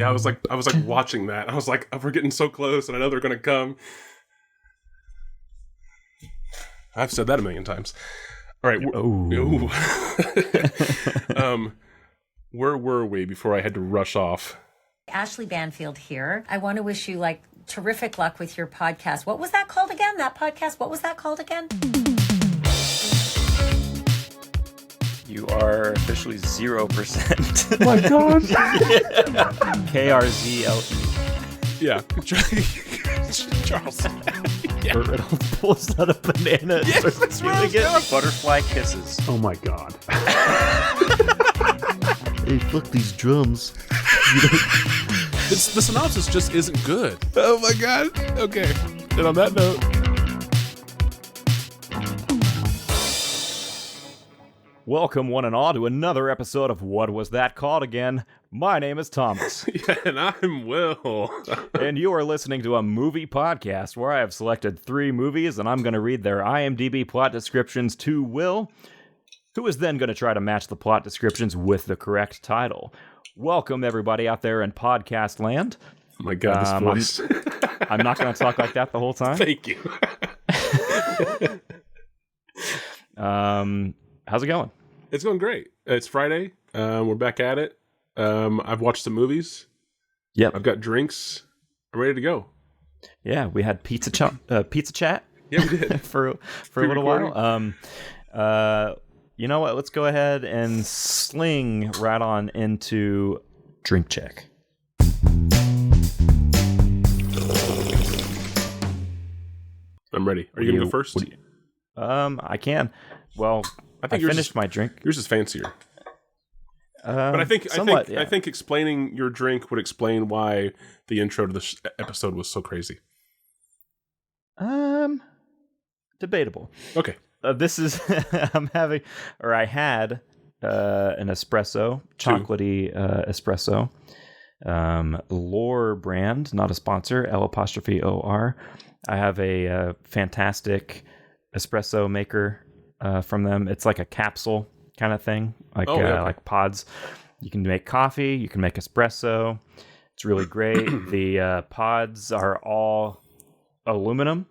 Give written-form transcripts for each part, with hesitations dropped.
Yeah, I was like watching that. I was like, oh, we're getting so close, and I know they're going to come. I've said that a million times. All right. Where were we before I had to rush off? Ashley Banfield here. I want to wish you terrific luck with your podcast. What was that called again? That podcast, what was that called again? You are officially 0%. Oh my gosh. KRZLE. Yeah. Charles. Yeah. It'll pulls out a banana. Yes, that's what I was doing. Butterfly kisses. Oh my god. Hey, fuck these drums. The synopsis just isn't good. Oh my god. Okay. And on that note. Welcome, one and all, to another episode of What Was That Called Again? My name is Thomas. Yeah, and I'm Will. And you are listening to a movie podcast where I have selected 3 movies, and I'm going to read their IMDb plot descriptions to Will, who is then going to try to match the plot descriptions with the correct title. Welcome, everybody out there in podcast land. Oh my god, this voice. I'm not going to talk like that the whole time. Thank you. How's it going? It's going great. It's Friday. We're back at it. I've watched some movies. Yep. I've got drinks. I'm ready to go. Yeah, we had pizza chat. Yeah, we did. for a little while. You know what? Let's go ahead and sling right on into drink check. I'm ready. Are you going to go first? I can. Well, I finished my drink. Yours is fancier. But I think explaining your drink would explain why the intro to this episode was so crazy. Debatable. Okay. This is I had an espresso, chocolatey espresso. Lore brand, not a sponsor, L'_OR. I have a fantastic espresso maker from them. It's like a capsule kind of thing, like pods. You can make coffee, you can make espresso. It's really great. The pods are all aluminum,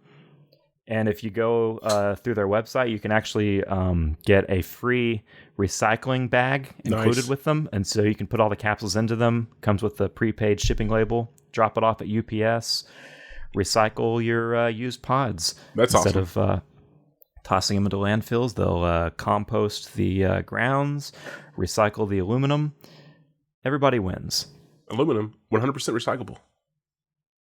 and if you go through their website, you can actually get a free recycling bag included with them, and so you can put all the capsules into them. Comes with a prepaid shipping label. Drop it off at UPS. Recycle your used pods. That's instead awesome. of tossing them into landfills. They'll compost the grounds, recycle the aluminum. Everybody wins. Aluminum, 100% recyclable.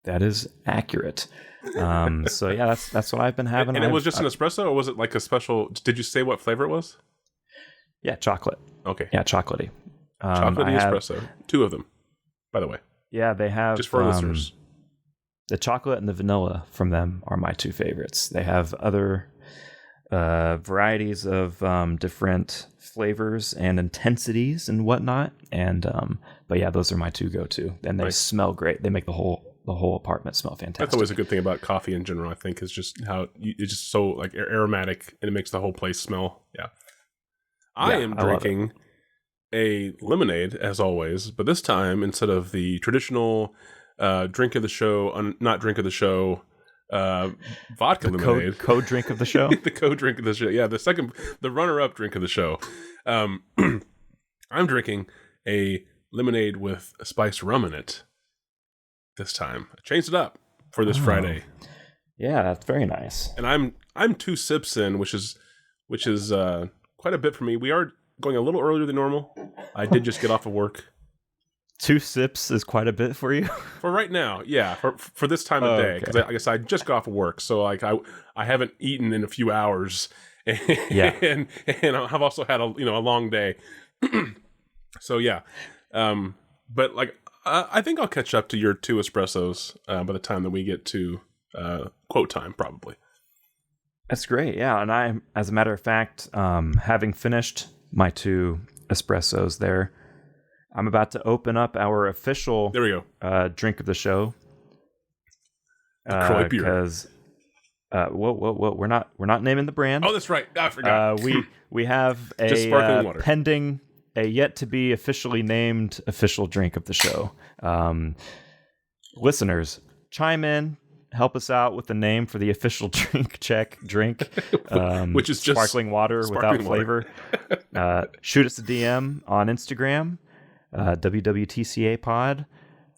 That is accurate. So yeah, that's what I've been having. And it was just an espresso, or was it like a special? Did you say what flavor it was? Yeah, chocolate. Okay. Yeah, chocolatey. Chocolatey espresso. 2 of them, by the way. Yeah, they have just for our listeners. The chocolate and the vanilla from them are my 2 favorites. They have other varieties of different flavors and intensities and whatnot, and but yeah, those are my 2 go-to, and they smell great. They make the whole apartment smell fantastic. That's always a good thing about coffee in general, I think, is just how it's just so like aromatic, and it makes the whole place smell. Yeah. I am drinking a lemonade as always, but this time instead of the traditional drink of the show, not drink of the show, vodka lemonade. Code drink of the show? The code drink of the show. Yeah, the runner-up drink of the show. I'm drinking a lemonade with spiced rum in it this time. I changed it up for this Friday. Yeah, that's very nice. And I'm 2 sips in, which is quite a bit for me. We are going a little earlier than normal. I did just get off of work. 2 sips is quite a bit for you? For right now, yeah. For this time of day. Because I guess I just got off of work. So like I haven't eaten in a few hours. And I've also had a long day. So yeah. But like I think I'll catch up to your 2 espressos by the time that we get to quote time, probably. That's great, yeah. And I, as a matter of fact, having finished my 2 espressos there, I'm about to open up our official drink of the show. Because whoa, we're not naming the brand. Oh, that's right. I forgot. We have a sparkling water. pending a yet to be officially named official drink of the show. Listeners, chime in. Help us out with the name for the official drink, which is just sparkling water without flavor. Shoot us a DM on Instagram, wwtcapod.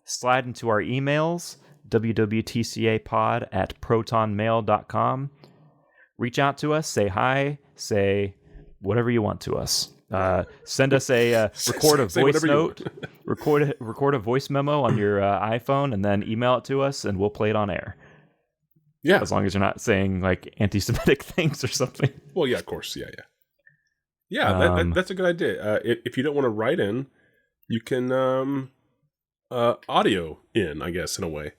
Slide into our emails, wwtcapod@protonmail.com. Reach out to us, say hi, say whatever you want to us. Send us a record a voice note, record a voice memo on your iPhone, and then email it to us, and we'll play it on air. Yeah, as long as you're not saying like anti-Semitic things or something. Well, yeah, of course, yeah. That's a good idea. If you don't want to write in, you can audio in, I guess, in a way.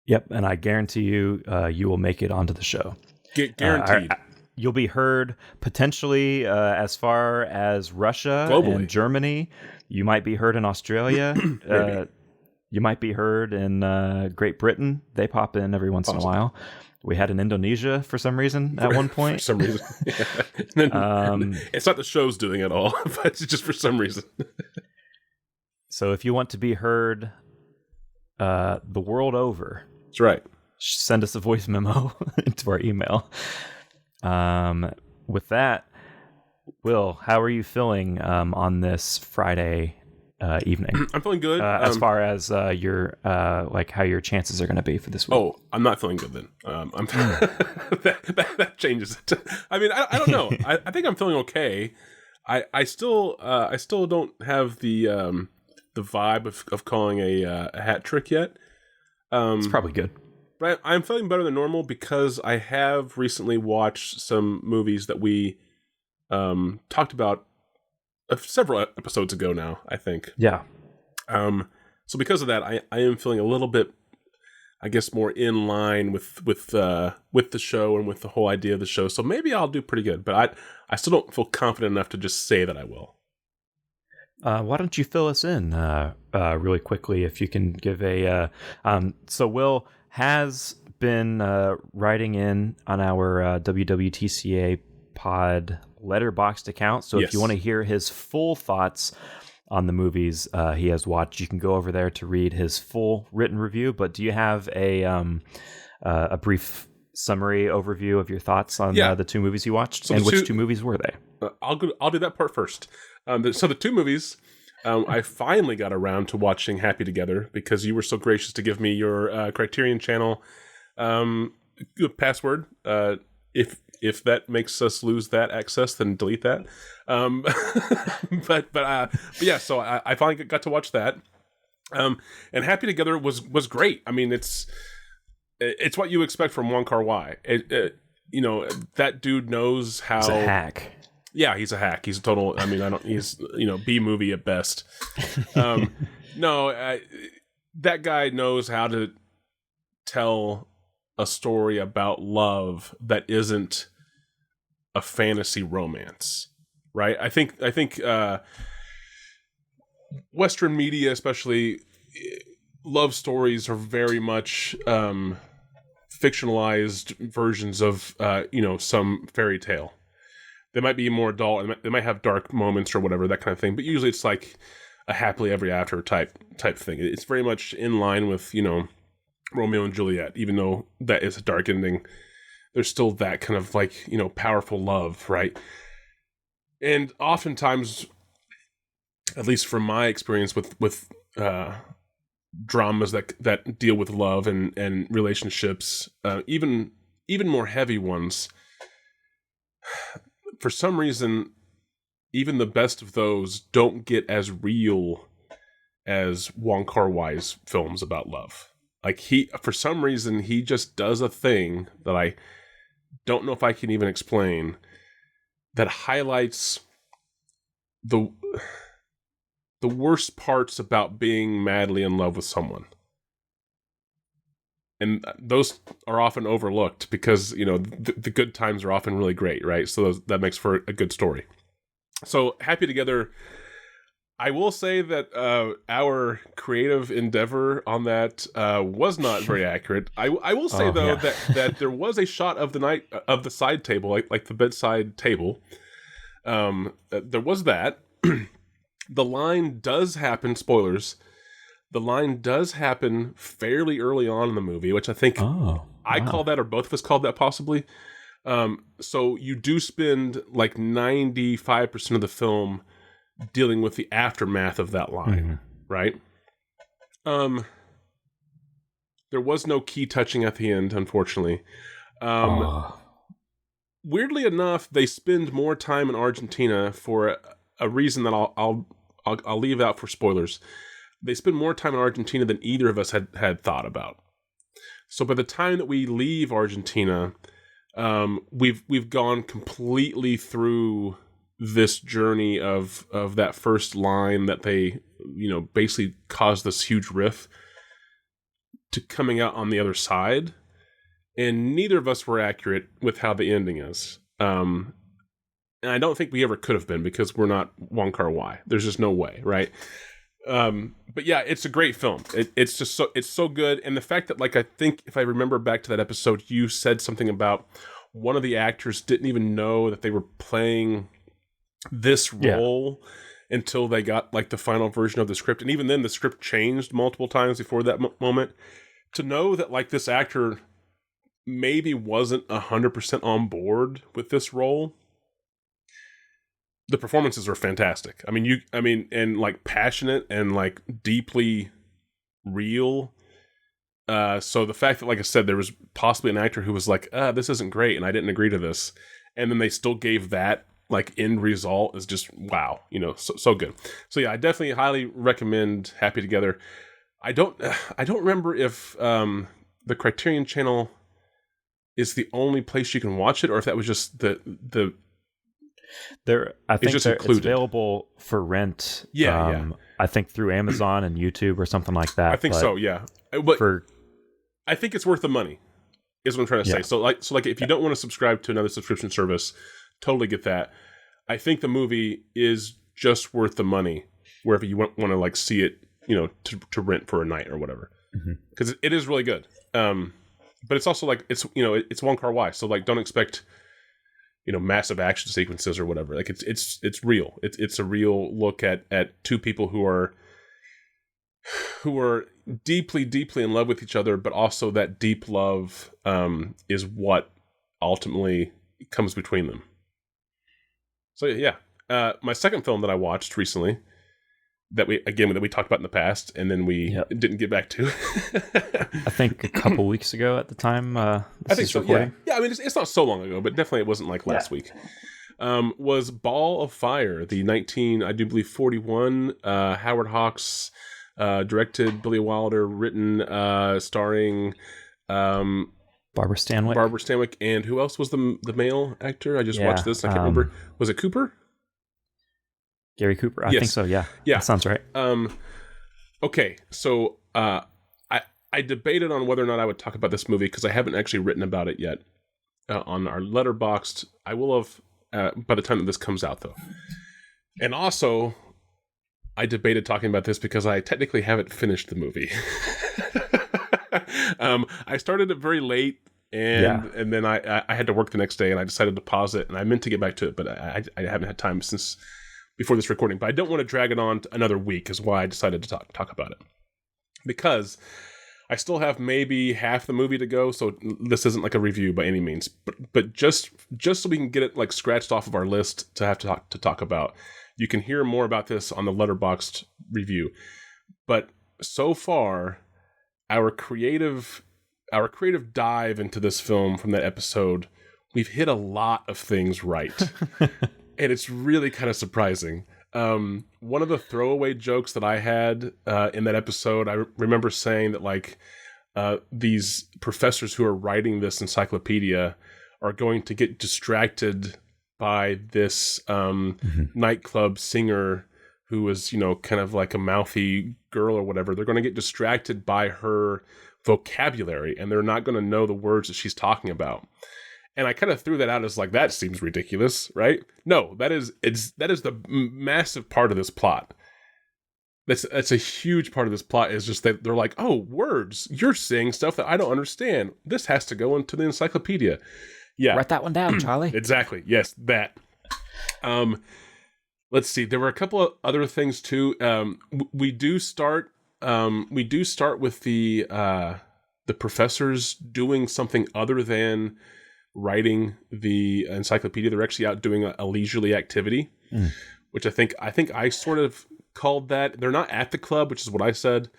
Yep, and I guarantee you, you will make it onto the show. Guaranteed. You'll be heard potentially as far as Russia globally. And Germany. You might be heard in Australia. You might be heard in Great Britain. They pop in every once in a while. We had in Indonesia for some reason at one point. For some reason. It's not the show's doing it all, but it's just for some reason. So if you want to be heard the world over. That's right. Send us a voice memo into our email. With that, Will, how are you feeling on this Friday evening? I'm feeling good. As far as your like how your chances are going to be for this week. Oh, I'm not feeling good then. That changes it. I mean, I don't know. I think I'm feeling okay. I still don't have the vibe of calling a hat trick yet. It's probably good. But I'm feeling better than normal because I have recently watched some movies that we talked about several episodes ago now, I think. Yeah. So because of that, I am feeling a little bit, I guess, more in line with the show and with the whole idea of the show. So maybe I'll do pretty good, but I still don't feel confident enough to just say that I will. Why don't you fill us in really quickly if you can give a... so Will has been writing in on our WWTCA pod letterboxd account. So if you want to hear his full thoughts on the movies he has watched, you can go over there to read his full written review. But do you have a brief summary overview of your thoughts on the two movies you watched? So and which two movies were they? I'll do that part first. So the two movies, I finally got around to watching Happy Together because you were so gracious to give me your Criterion Channel password. If that makes us lose that access, then delete that. But yeah, so I finally got to watch that. And Happy Together was great. I mean, it's what you expect from Wong Kar-wai. You know, that dude knows how. He's a hack. Yeah, he's a hack. He's a total. I mean, he's B movie at best. No, that guy knows how to tell a story about love that isn't a fantasy romance, right? I think Western media, especially, love stories are very much fictionalized versions of some fairy tale. They might be more adult, and they might have dark moments or whatever, that kind of thing. But usually, it's like a happily ever after type thing. It's very much in line with Romeo and Juliet, even though that is a dark ending. There's still that kind of like powerful love, right? And oftentimes, at least from my experience with dramas that deal with love and relationships, even more heavy ones. For some reason, even the best of those don't get as real as Wong Kar-wai's films about love. Like for some reason, he just does a thing that I don't know if I can even explain that highlights the worst parts about being madly in love with someone. And those are often overlooked because, the good times are often really great, right? So that makes for a good story. So Happy Together, I will say that our creative endeavor on that was not very accurate. I will say, that there was a shot of the side table, like the bedside table. There was that. the line does happen, spoilers, the line does happen fairly early on in the movie, which I think I call that, or both of us called that possibly. So you do spend like 95% of the film dealing with the aftermath of that line, right? There was no key touching at the end, unfortunately. Weirdly enough, they spend more time in Argentina for a reason that I'll leave out for spoilers. They spend more time in Argentina than either of us had thought about. So by the time that we leave Argentina, we've gone completely through this journey of that first line that they, basically caused this huge rift, to coming out on the other side. And neither of us were accurate with how the ending is. And I don't think we ever could have been, because we're not Wong Kar-wai. There's just no way, right? But yeah, it's a great film. It's just it's so good. And the fact that, like, I think if I remember back to that episode, you said something about one of the actors didn't even know that they were playing this role until they got like the final version of the script. And even then the script changed multiple times before that moment. To know that like this actor maybe wasn't 100% on board with this role. The performances were fantastic. And like passionate and like deeply real. So the fact that, like I said, there was possibly an actor who was like, this isn't great and I didn't agree to this. And then they still gave that like end result is just wow, so good. So yeah, I definitely highly recommend Happy Together. I don't remember if the Criterion Channel is the only place you can watch it, or if that was just the there. I think it's available for rent. I think through Amazon and YouTube or something like that. I think so. Yeah, but I think it's worth the money. Is what I'm trying to say. So like if you don't want to subscribe to another subscription service, totally get that. I think the movie is just worth the money wherever you want to like see it, to rent for a night or whatever, because it is really good. But it's also like it's Wong Kar-wai, so like don't expect massive action sequences or whatever. Like it's real. It's a real look at two people who are deeply in love with each other, but also that deep love is what ultimately comes between them. So yeah, my second film that I watched recently, that we talked about in the past, and then we didn't get back to. I think a couple weeks ago at the time. I think so. Recording. Yeah. I mean, it's not so long ago, but definitely it wasn't like last week. Was Ball of Fire, the 1941 Howard Hawks directed, Billy Wilder written, starring Barbara Stanwyck, and who else was the male actor? I just watched this. I can't remember. Was it Cooper? Gary Cooper. I think so. Yeah. That sounds right. Okay. So I debated on whether or not I would talk about this movie, because I haven't actually written about it yet on our letterboxd. I will have by the time that this comes out, though. And also, I debated talking about this because I technically haven't finished the movie. I started it very late, and then I had to work the next day, and I decided to pause it, and I meant to get back to it, but I haven't had time since before this recording. But I don't want to drag it on another week, is why I decided to talk about it, because I still have maybe half the movie to go, so this isn't like a review by any means, but just so we can get it like scratched off of our list to have to talk about. You can hear more about this on the letterboxd review. But so far, our creative dive into this film from that episode, we've hit a lot of things right. And it's really kind of surprising. One of the throwaway jokes that I had in that episode, I remember saying that like these professors who are writing this encyclopedia are going to get distracted by this nightclub singer who is, kind of like a mouthy girl or whatever. They're going to get distracted by her vocabulary, and they're not going to know the words that she's talking about. And I kind of threw that out as like, that seems ridiculous, right? No, that is the massive part of this plot. That's a huge part of this plot, is just that they're like, oh, words, you're saying stuff that I don't understand. This has to go into the encyclopedia. Yeah. Write that one down, Charlie. Exactly. Yes, that. let's see. There were a couple of other things too. We do start with the professors doing something other than writing the encyclopedia. They're actually out doing a leisurely activity, which I think I sort of called that. They're not at the club, which is what I said,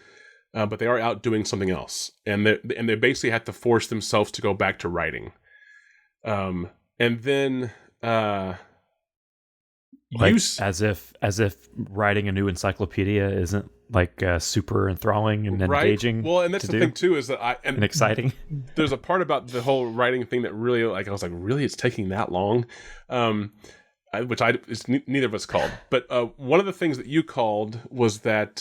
but they are out doing something else, and they basically have to force themselves to go back to writing. And then like as if writing a new encyclopedia isn't like super enthralling and engaging. Well, and that's the thing too, is that and exciting. There's a part about the whole writing thing that really, like, I was like, really, it's taking that long, which it's neither of us called. But one of the things that you called was that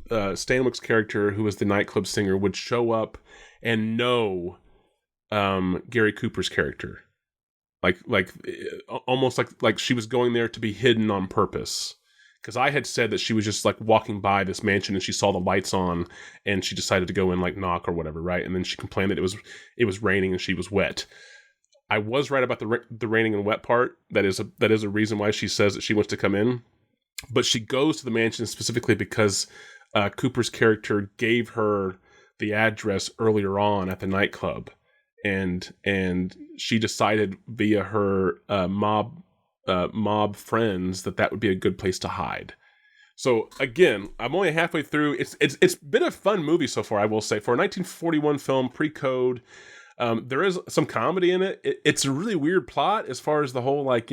Stanwyck's character, who was the nightclub singer, would show up and know Gary Cooper's character, like almost like she was going there to be hidden on purpose. Because I had said that she was just like walking by this mansion and she saw the lights on and she decided to go in, like knock or whatever, right? And then she complained that it was raining and she was wet. I was right about the raining and wet part. That is a reason why she says that she wants to come in. But she goes to the mansion specifically because Cooper's character gave her the address earlier on at the nightclub, and she decided via her mob friends that would be a good place to hide. So again, I'm only halfway through. It's been a fun movie so far, I will say. For a 1941 film, pre-code, there is some comedy in it. It's a really weird plot as far as the whole, like,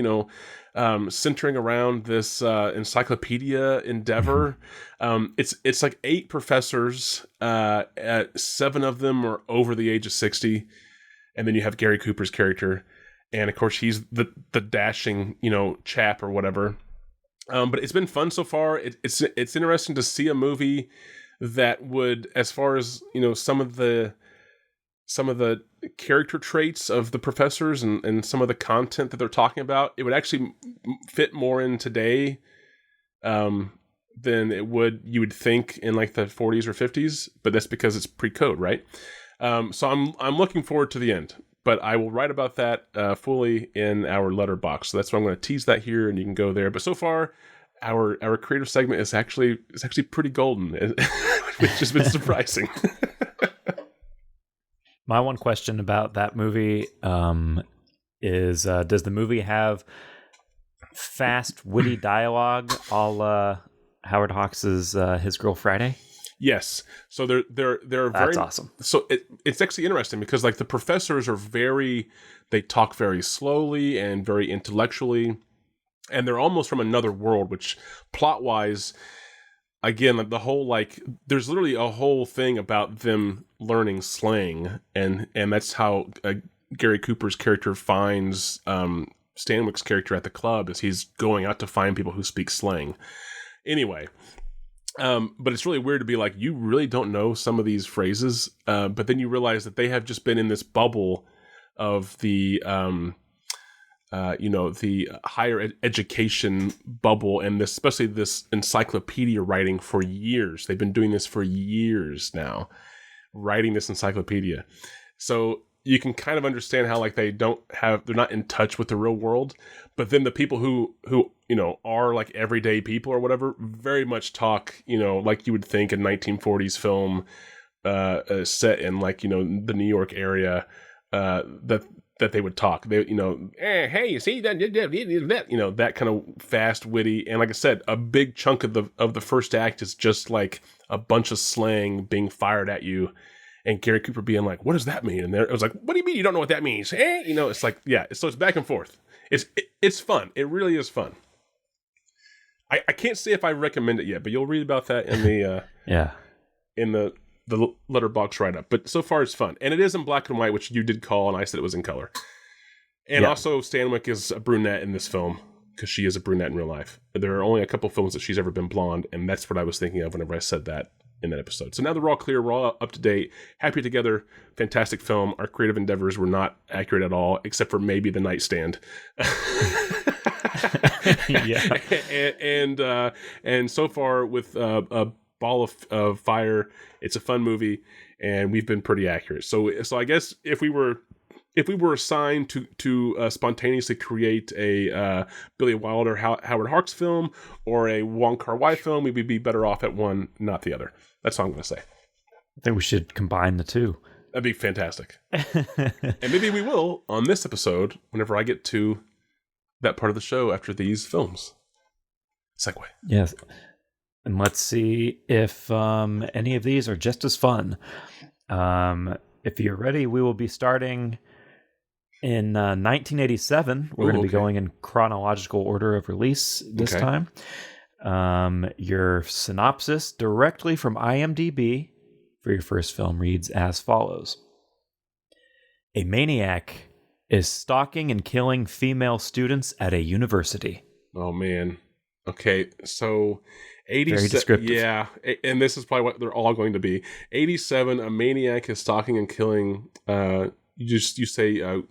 centering around this encyclopedia endeavor. It's like 8 professors, 7 of them are over the age of 60, and then you have Gary Cooper's character. And of course, he's the dashing, chap or whatever. But it's been fun so far. It's interesting to see a movie that would, as far as some of the character traits of the professors and some of the content that they're talking about, it would actually fit more in today than you would think in like the 40s or 50s. But that's because it's pre-code, right? So I'm looking forward to the end. But I will write about that fully in our letterboxd. So that's why I'm going to tease that here, and you can go there. But so far, our creative segment is actually pretty golden, which has been surprising. My one question about that movie is: does the movie have fast, witty dialogue, a la Howard Hawks's His Girl Friday? Yes. So they're very... That's awesome. So it's actually interesting because, like, the professors are they talk very slowly and very intellectually, and they're almost from another world, which plot-wise, again, like the whole, like, there's literally a whole thing about them learning slang, and that's how Gary Cooper's character finds Stanwyck's character at the club, is he's going out to find people who speak slang. Anyway... but it's really weird to be like, you really don't know some of these phrases, but then you realize that they have just been in this bubble of the, the higher education bubble, and especially this encyclopedia writing for years. They've been doing this for years now, writing this encyclopedia. So you can kind of understand how, like, they're not in touch with the real world, but then the people who are like everyday people or whatever very much talk, like you would think a 1940s film set in, like, the New York area, that they would talk. They, hey, you see that, that kind of fast, witty, and like I said, a big chunk of the first act is just like a bunch of slang being fired at you. And Gary Cooper being like, what does that mean? And it was like, what do you mean you don't know what that means? It's like, yeah. So it's back and forth. It's fun. It really is fun. I can't say if I recommend it yet, but you'll read about that in the in the letterbox write-up. But so far it's fun. And it is in black and white, which you did call, and I said it was in color. And also Stanwyck is a brunette in this film, because she is a brunette in real life. There are only a couple films that she's ever been blonde, and that's what I was thinking of whenever I said that in that episode. So now they're all clear, we're all up to date, happy together, fantastic film. Our creative endeavors were not accurate at all, except for maybe the nightstand. Yeah. And so far with a ball of fire, it's a fun movie, and we've been pretty accurate. So I guess if we were if we were assigned to spontaneously create a Billy Wilder, Howard Hawks film or a Wong Kar-wai film, we would be better off at one, not the other. That's all I'm going to say. I think we should combine the two. That'd be fantastic. And maybe we will on this episode whenever I get to that part of the show after these films. Segue. Yes. And let's see if any of these are just as fun. If you're ready, we will be starting in 1987. We're going to be going in chronological order of release this time. Your synopsis directly from IMDb for your first film reads as follows. A maniac is stalking and killing female students at a university. Oh, man. Okay, so 87, very descriptive. Yeah, and this is probably what they're all going to be. 87, a maniac is stalking and killing, you say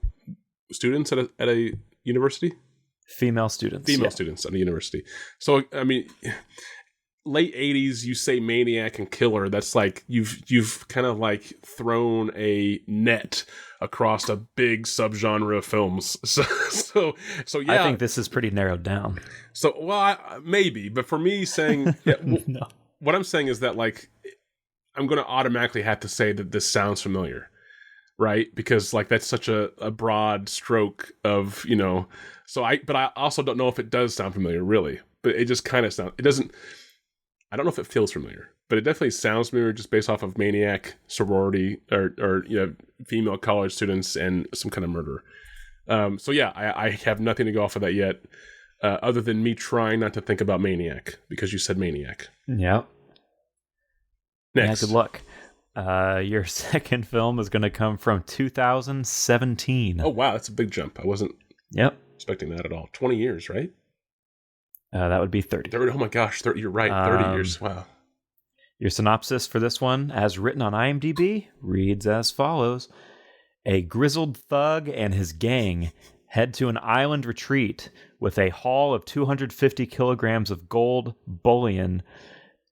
students at a university? Female students. Female students at a university. So, I mean, late 80s, you say maniac and killer, that's like you've kind of like thrown a net across a big subgenre of films. So yeah. I think this is pretty narrowed down. So, well, maybe, but for me saying, No. What I'm saying is that like, I'm going to automatically have to say that this sounds familiar, right? Because like, that's such a broad stroke of, but I also don't know if it does sound familiar really, but it just kind of sounds, it doesn't, I don't know if it feels familiar, but it definitely sounds familiar just based off of maniac, sorority, or female college students and some kind of murder. So yeah, I have nothing to go off of that yet, other than me trying not to think about Maniac because you said Maniac. Yep. Next. Yeah, good luck. Your second film is going to come from 2017. Oh wow, that's a big jump. I wasn't expecting that at all. 20 years, right? That would be 30. 30. Oh my gosh, 30. You're right. 30 years. Wow. Your synopsis for this one, as written on IMDb, reads as follows. A grizzled thug and his gang head to an island retreat with a haul of 250 kilograms of gold bullion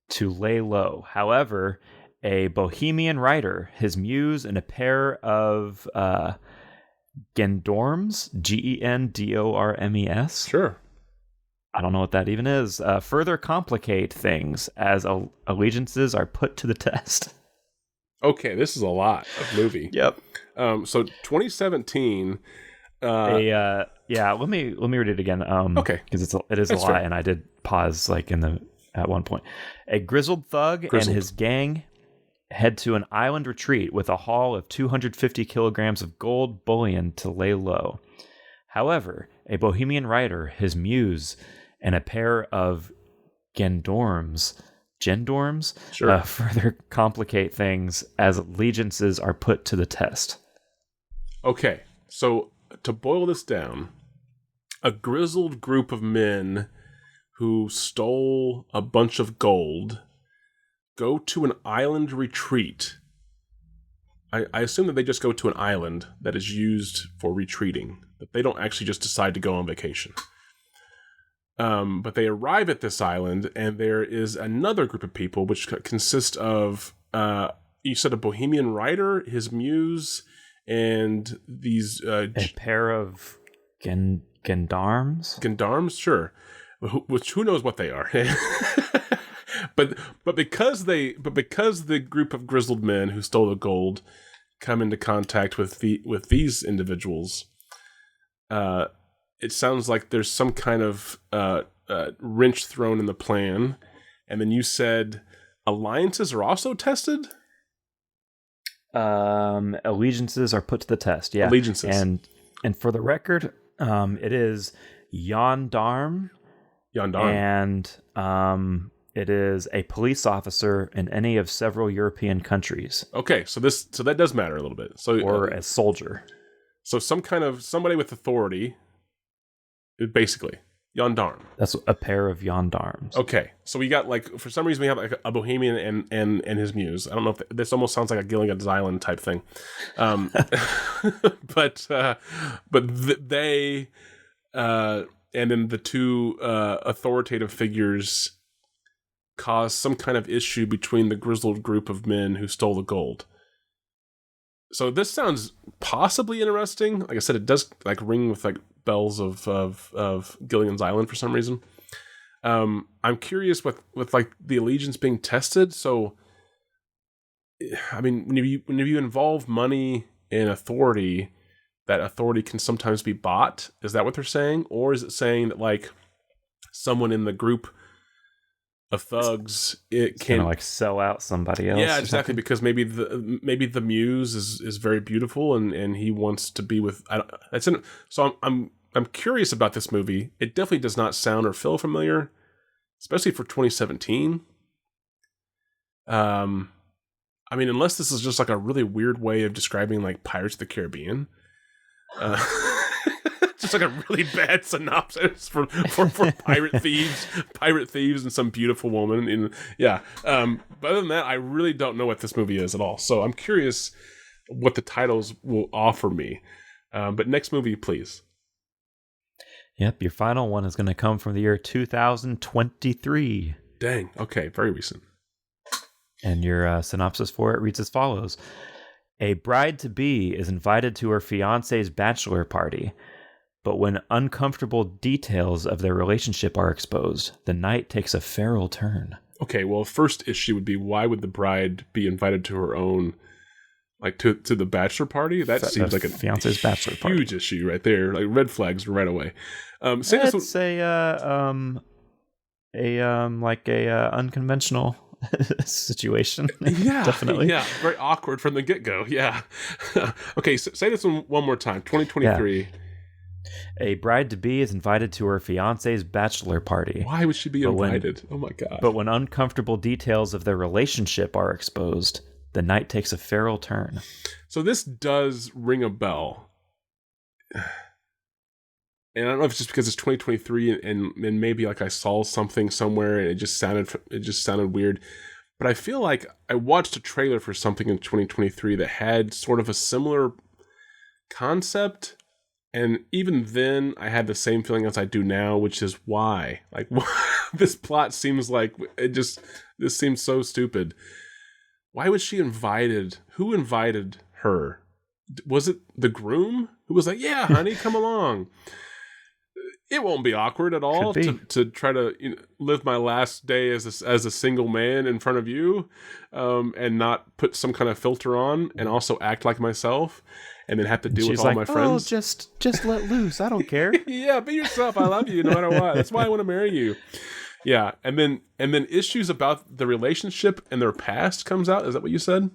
to lay low. However, a bohemian writer, his muse, and a pair of gendarmes, Gendormes. Sure. I don't know what that even is. Further complicate things as allegiances are put to the test. Okay, this is a lot of movie. Yep. So 2017. Let me read it again. Okay, because it is a lot, and I did pause at one point. A grizzled thug and his gang head to an island retreat with a haul of 250 kilograms of gold bullion to lay low. However, a bohemian writer, his muse, and a pair of gendarmes further complicate things as allegiances are put to the test. Okay, so to boil this down, a grizzled group of men who stole a bunch of gold go to an island retreat. I assume that they just go to an island that is used for retreating, that they don't actually just decide to go on vacation. But they arrive at this island, and there is another group of people, which consists of, you said a bohemian writer, his muse, and these... a pair of gendarmes? Gendarmes, sure. Who knows what they are. but because the group of grizzled men who stole the gold come into contact with these individuals, it sounds like there's some kind of wrench thrown in the plan. And then you said alliances are also tested? Allegiances are put to the test, yeah. Allegiances. And for the record, it is gendarme. And it is a police officer in any of several European countries. Okay, so that does matter a little bit. So or a soldier. So somebody with authority, basically. Gendarme. That's a pair of gendarmes. Okay, so we got for some reason we have a bohemian and his muse. I don't know if this almost sounds like a Gilligan's Island type thing, but they and then the two authoritative figures cause some kind of issue between the grizzled group of men who stole the gold. So this sounds possibly interesting. Like I said, it does like ring with like bells of Gilligan's Island for some reason. I'm curious with like the allegiance being tested. So, I mean, when you involve money and authority, that authority can sometimes be bought. Is that what they're saying? Or is it saying that like someone in the group of thugs, it can like sell out somebody else? Yeah, exactly. Because maybe the muse is very beautiful and he wants to be with. So I'm curious about this movie. It definitely does not sound or feel familiar, especially for 2017. I mean, unless this is just like a really weird way of describing like Pirates of the Caribbean. Just like a really bad synopsis for pirate thieves and some beautiful woman. And yeah. But other than that, I really don't know what this movie is at all. So I'm curious what the titles will offer me. But next movie, please. Yep, your final one is going to come from the year 2023. Dang. Okay, very recent. And your synopsis for it reads as follows. A bride-to-be is invited to her fiancé's bachelor party, but when uncomfortable details of their relationship are exposed, the night takes a feral turn. Okay, well, first issue would be, why would the bride be invited to her own, like to the bachelor party? That seems like a fiance's bachelor party. Huge issue right there. Like red flags right away. It's unconventional situation. Yeah, definitely. Yeah, very awkward from the get-go. Yeah. Okay, so say this one more time. 2023. Yeah. A bride-to-be is invited to her fiancé's bachelor party. Why would she be invited? Oh my god. But when uncomfortable details of their relationship are exposed, the night takes a feral turn. So this does ring a bell. And I don't know if it's just because it's 2023 and maybe like I saw something somewhere and it just sounded weird. But I feel like I watched a trailer for something in 2023 that had sort of a similar concept. And even then, I had the same feeling as I do now, which is why. Like, this plot seems like this seems so stupid. Why was she invited? Who invited her? Was it the groom who was like, yeah, honey, come along? It won't be awkward at all to try to live my last day as a single man in front of you, and not put some kind of filter on and also act like myself. And then have to deal with all my friends. Oh, just let loose. I don't care. Yeah, be yourself. I love you no matter what. That's why I want to marry you. Yeah, and then issues about the relationship and their past comes out. Is that what you said?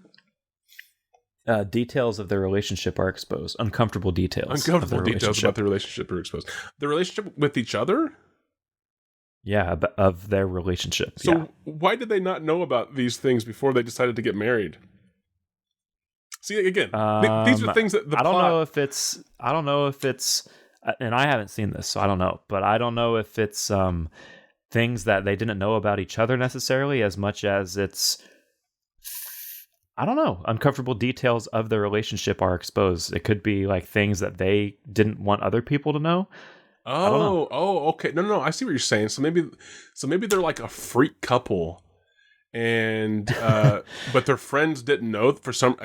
Details of their relationship are exposed. Uncomfortable details. Uncomfortable details about the relationship are exposed. The relationship with each other? Yeah, of their relationship. So why did they not know about these things before they decided to get married? See, again, these are things that I don't know if it's, and I haven't seen this, so I don't know, but I don't know if it's things that they didn't know about each other necessarily as much as it's, I don't know, uncomfortable details of the relationship are exposed. It could be like things that they didn't want other people to know. Okay. No, I see what you're saying. So maybe they're like a freak couple. And but their friends didn't know for some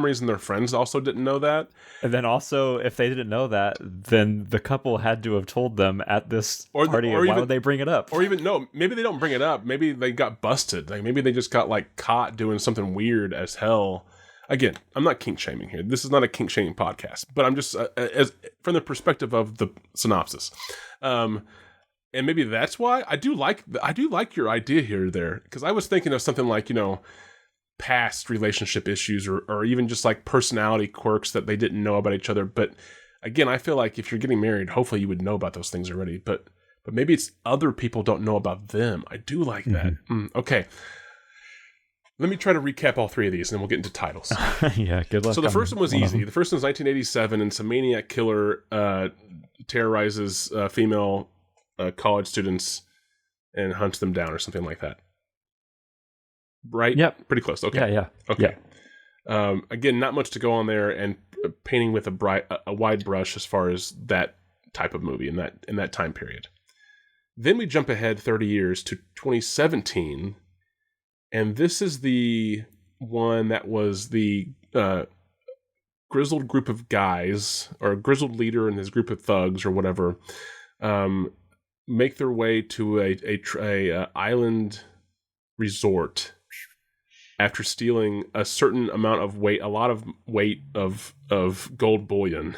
reason their friends also didn't know that. And then also, if they didn't know that, then the couple had to have told them at this party. Why would they bring it up? Or even no, maybe they don't bring it up. Maybe they got busted. Like maybe they just got like caught doing something weird as hell. Again, I'm not kink shaming here. This is not a kink shaming podcast, but I'm just as from the perspective of the synopsis. And maybe that's why I do like your idea here or there, because I was thinking of something like, past relationship issues or even just like personality quirks that they didn't know about each other. But again, I feel like if you're getting married, hopefully you would know about those things already. But maybe it's other people don't know about them. I do like that. Okay. Let me try to recap all three of these and then we'll get into titles. Yeah, good luck. So the first one was easy. The first one was 1987 and some maniac killer terrorizes female college students and hunts them down or something like that. Right? Yep. Pretty close. Okay. Yeah. Okay. Yeah. Again, not much to go on there, and painting with a wide brush as far as that type of movie in that time period. Then we jump ahead 30 years to 2017, and this is the one that was the grizzled group of guys, or a grizzled leader and his group of thugs or whatever, make their way to a island resort after stealing a certain amount of weight, a lot of weight of gold bullion,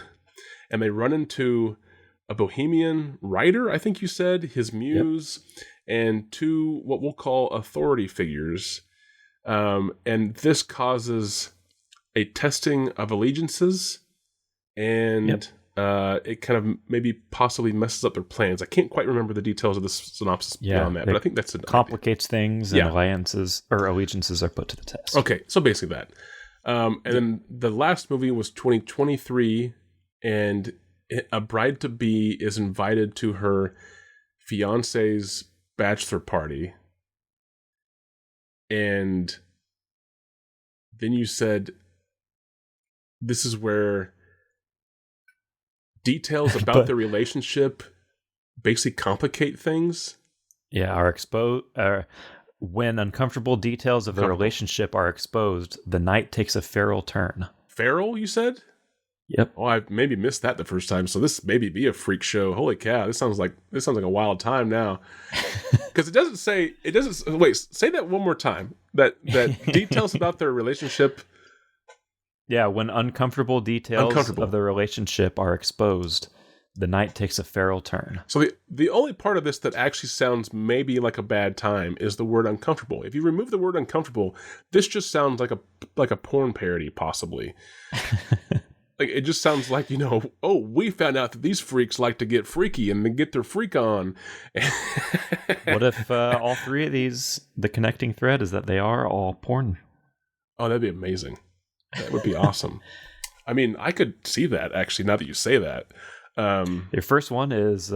and they run into a bohemian writer, I think you said, his muse, and two what we'll call authority figures, and this causes a testing of allegiances, and it kind of maybe possibly messes up their plans. I can't quite remember the details of the synopsis beyond that, but I think that's it. Complicates things, and alliances or allegiances are put to the test. Okay, so basically that. And then the last movie was 2023, and a bride-to-be is invited to her fiance's bachelor party. And then you said this is where details about their relationship basically complicate things. Yeah, are exposed. When uncomfortable details of the relationship are exposed, the night takes a feral turn. Feral, you said? Yep. Oh, I maybe missed that the first time. So this maybe be a freak show. Holy cow! This sounds like a wild time now. Because it doesn't say. Wait, say that one more time. That details about their relationship. Yeah, when uncomfortable details of the relationship are exposed, the night takes a feral turn. So the only part of this that actually sounds maybe like a bad time is the word uncomfortable. If you remove the word uncomfortable, this just sounds like a porn parody, possibly. Like, it just sounds like, we found out that these freaks like to get freaky and they get their freak on. What if all three of these, the connecting thread is that they are all porn? Oh, that'd be amazing. That would be awesome. I mean, I could see that, actually, now that you say that. Your first one is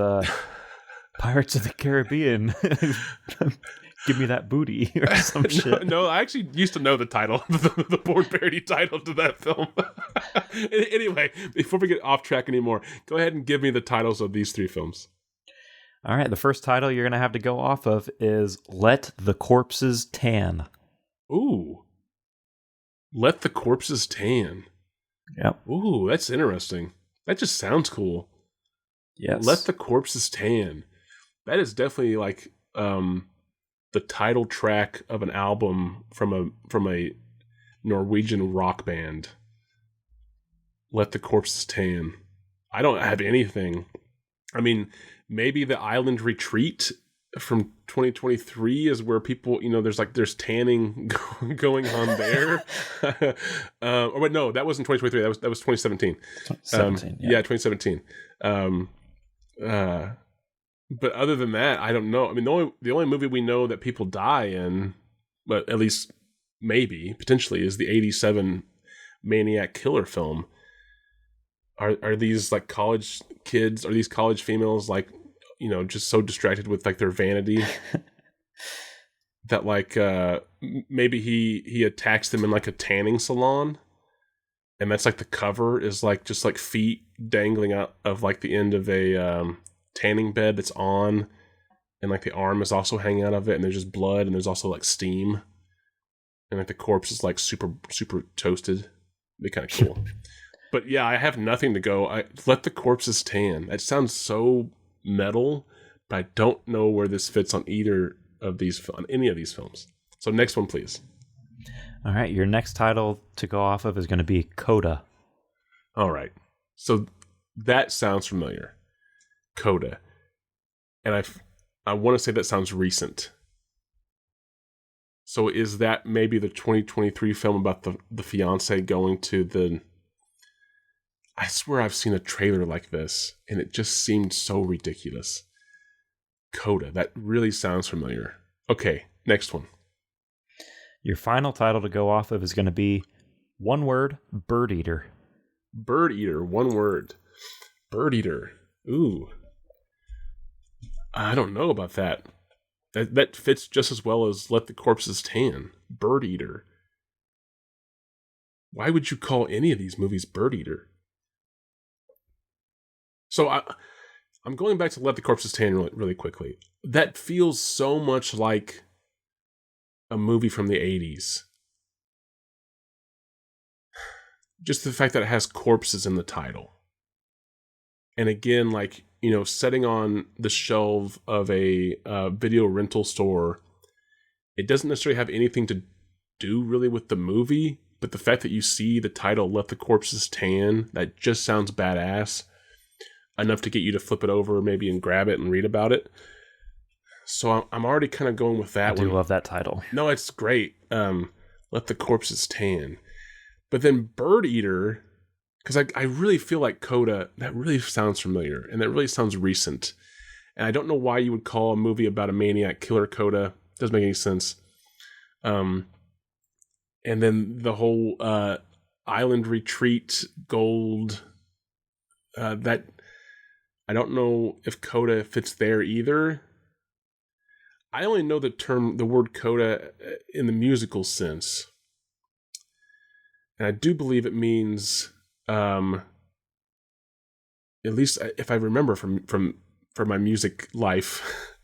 Pirates of the Caribbean. Give me that booty or some shit. No, I actually used to know the title, the porn parody title to that film. Anyway, before we get off track anymore, go ahead and give me the titles of these three films. All right, the first title you're going to have to go off of is Let the Corpses Tan. Ooh. Let the Corpses Tan. Yep. Ooh, that's interesting. That just sounds cool. Yes. Let the Corpses Tan. That is definitely like the title track of an album from a Norwegian rock band. Let the Corpses Tan. I don't have anything. I mean, maybe the Island Retreat from 2023 is where people, there's tanning going on there. Or wait, no, that wasn't 2023. That was 2017. 2017. But other than that, I don't know. I mean, the only movie we know that people die in, but at least maybe potentially, is the '87 Maniac Killer film. Are these like college kids? Are these college females like, just so distracted with like their vanity that like maybe he attacks them in like a tanning salon, and that's like the cover is like just like feet dangling out of like the end of a tanning bed that's on, and like the arm is also hanging out of it, and there's just blood, and there's also like steam, and like the corpse is like super super toasted. It'd be kind of cool. But yeah, I have nothing to go. Let the Corpses Tan. That sounds so metal, but I don't know where this fits on any of these films. So next one, please. All right, your next title to go off of is going to be CODA. All right, so that sounds familiar. CODA, and I want to say that sounds recent. So is that maybe the 2023 film about the fiance going to the... I swear I've seen a trailer like this, and it just seemed so ridiculous. CODA, that really sounds familiar. Okay, next one. Your final title to go off of is going to be one word, BIRDEATER. BIRDEATER, one word. BIRDEATER. Ooh. I don't know about that. That fits just as well as Let the Corpses Tan. BIRDEATER. Why would you call any of these movies BIRDEATER? So I'm going back to Let the Corpses Tan really, really quickly. That feels so much like a movie from the 80s. just the fact that it has corpses in the title. And again, like, you know, setting on the shelf of a video rental store, it doesn't necessarily have anything to do really with the movie, but the fact that you see the title, Let the Corpses Tan, that just sounds badass enough to get you to flip it over maybe and grab it and read about it. So I'm already kind of going with that one. I do love that title. No, it's great. Let the Corpses Tan. But then BIRDEATER, because I really feel like CODA, that really sounds familiar, and that really sounds recent. And I don't know why you would call a movie about a maniac killer CODA. Doesn't make any sense. And then the whole island retreat gold, that I don't know if CODA fits there either. I only know the word CODA in the musical sense. And I do believe it means, at least if I remember from my music life,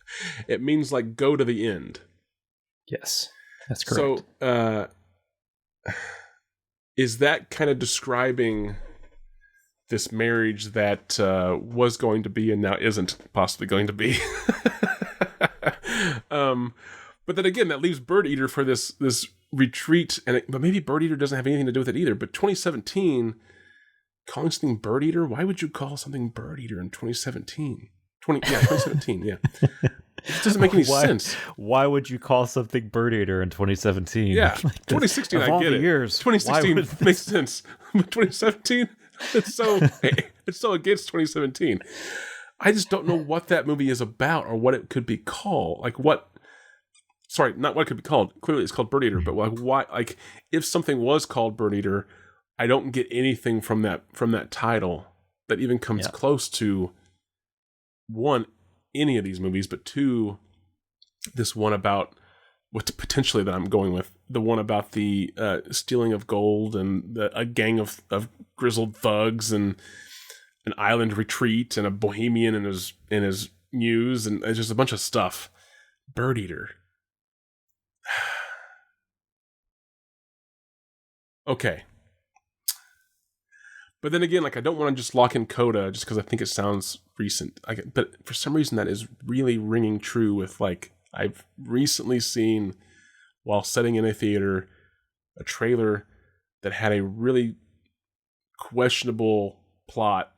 it means like go to the end. Yes, that's correct. So, is that kind of describing this marriage that was going to be and now isn't possibly going to be? But then again, that leaves BIRDEATER for this retreat, but maybe BIRDEATER doesn't have anything to do with it either. But 2017, calling something BIRDEATER, why would you call something BIRDEATER in 2017? 2017, yeah. It doesn't make any sense. Why would you call something BIRDEATER in 2017? Yeah, 2016, I get it. Years, 2016 makes sense, but 2017, it's so against 2017. I just don't know what that movie is about or what it could be called. Like what? Sorry, not what it could be called. Clearly, it's called BIRDEATER, but like why? Like if something was called BIRDEATER, I don't get anything from that title that even comes close to one, any of these movies, but two, this one about what potentially that I'm going with, the one about the stealing of gold and a gang of grizzled thugs and an island retreat and a bohemian and his muse and just a bunch of stuff. BIRDEATER. Okay. But then again, like I don't want to just lock in CODA just because I think it sounds recent. But for some reason that is really ringing true with like I've recently seen while sitting in a theater a trailer that had a really questionable plot.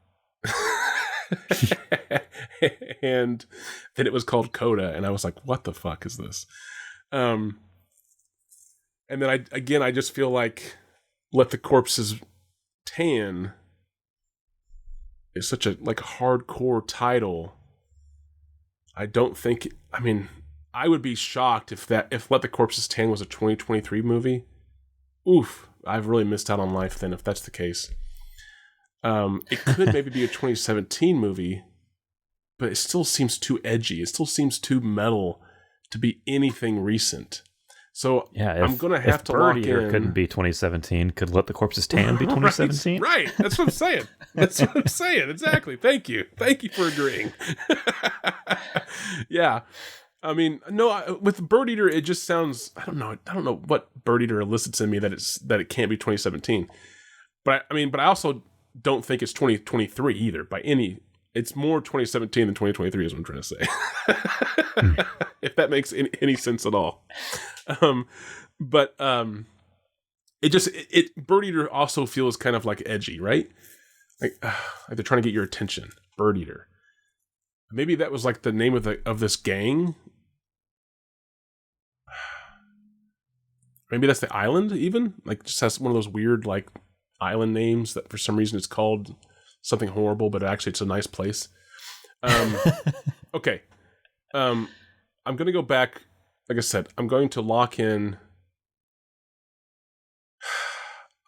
And then it was called CODA and I was like, what the fuck is this? And then I just feel like Let the Corpses Tan is such a like hardcore title. I would be shocked if Let the Corpses Tan was a 2023 movie. Oof, I've really missed out on life then if that's the case. It could maybe be a 2017 movie, but it still seems too edgy. It still seems too metal to be anything recent. So I'm going to have to lock in. BIRDEATER couldn't be 2017. Could Let the Corpses Tan be 2017? Right. That's what I'm saying. Exactly. Thank you for agreeing. Yeah. I mean, no, with BIRDEATER, it just sounds, I don't know what BIRDEATER elicits in me that it can't be 2017. But I also don't think it's 2023 either by any. It's more 2017 than 2023 is what I'm trying to say. If that makes any sense at all. But BIRDEATER also feels kind of like edgy, right? Like they're trying to get your attention. BIRDEATER. Maybe that was like the name of this gang. Maybe that's the island even? Like just has one of those weird like island names that for some reason it's called something horrible, but actually it's a nice place. Okay. I'm going to go back. Like I said, I'm going to lock in.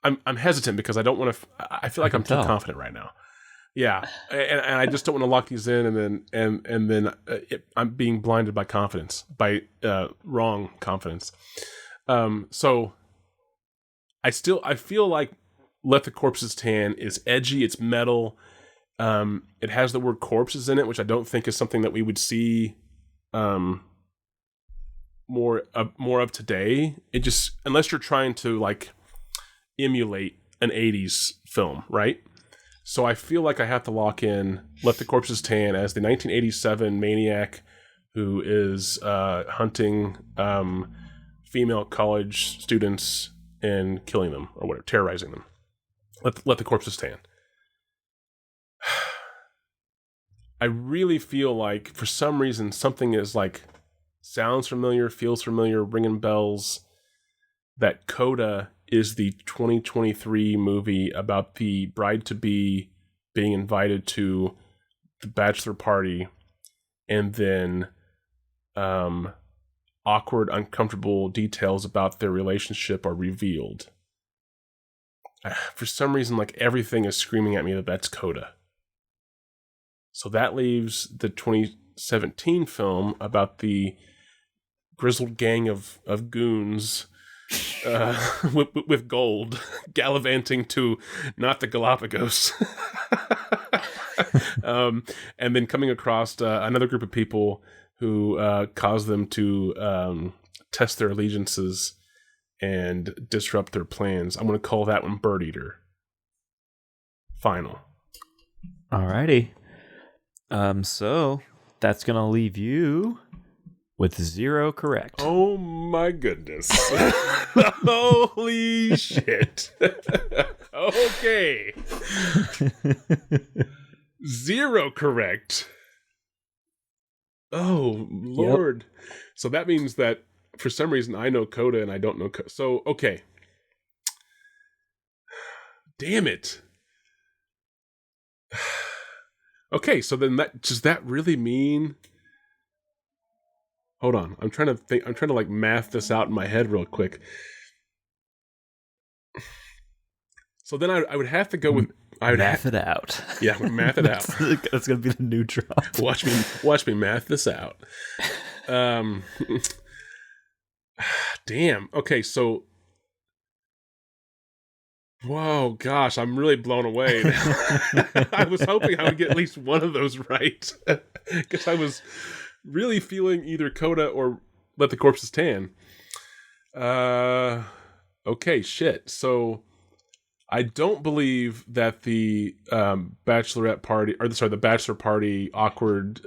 I'm hesitant because I don't want to. I feel like I'm too confident right now. Yeah, and I just don't want to lock these in, and then I'm being blinded by confidence, by wrong confidence. So I feel like Let the Corpses Tan is edgy. It's metal. It has the word corpses in it, which I don't think is something that we would see more of today. It just, unless you're trying to like emulate an 80s film, right? So I feel like I have to lock in Let the Corpses Tan as the 1987 maniac who is hunting female college students and killing them or whatever, terrorizing them. Let the Corpses Tan. I really feel like for some reason something is like sounds familiar, feels familiar, ringing bells. That CODA is the 2023 movie about the bride-to-be being invited to the bachelor party and then awkward, uncomfortable details about their relationship are revealed. For some reason, like everything is screaming at me that that's CODA. So that leaves the 2017 film about the grizzled gang of goons with gold gallivanting to not the Galapagos. And then coming across another group of people who cause them to test their allegiances and disrupt their plans. I'm going to call that one BIRDEATER. Final. Alrighty. So that's going to leave you with 0 correct. Oh my goodness. Holy shit. Okay. 0 correct. Oh, Lord. Yep. So that means that for some reason I know CODA and I don't know CODA. So, okay. Damn it. Okay, so then does that really mean... Hold on. I'm trying to like math this out in my head real quick. So then I would have to go with... Math it out. Yeah, math it out. That's going to be the new drop. Watch me math this out. Damn. Okay, so... Whoa, gosh, I'm really blown away. I was hoping I would get at least one of those right. Because I was really feeling either CODA or Let the Corpses Tan. Okay, shit. So... I don't believe that the bachelorette party, the bachelor party awkward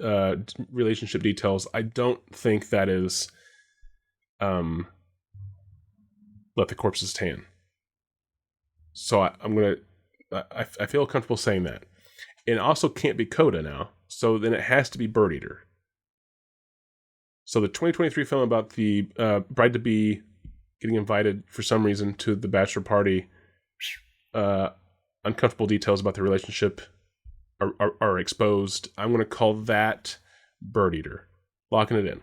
relationship details, I don't think that is Let the Corpses Tan. So I feel comfortable saying that. It also can't be CODA now, so then it has to be BIRDEATER. So the 2023 film about the bride-to-be getting invited for some reason to the bachelor party, uncomfortable details about the relationship are exposed. I'm going to call that BIRDEATER. Locking it in.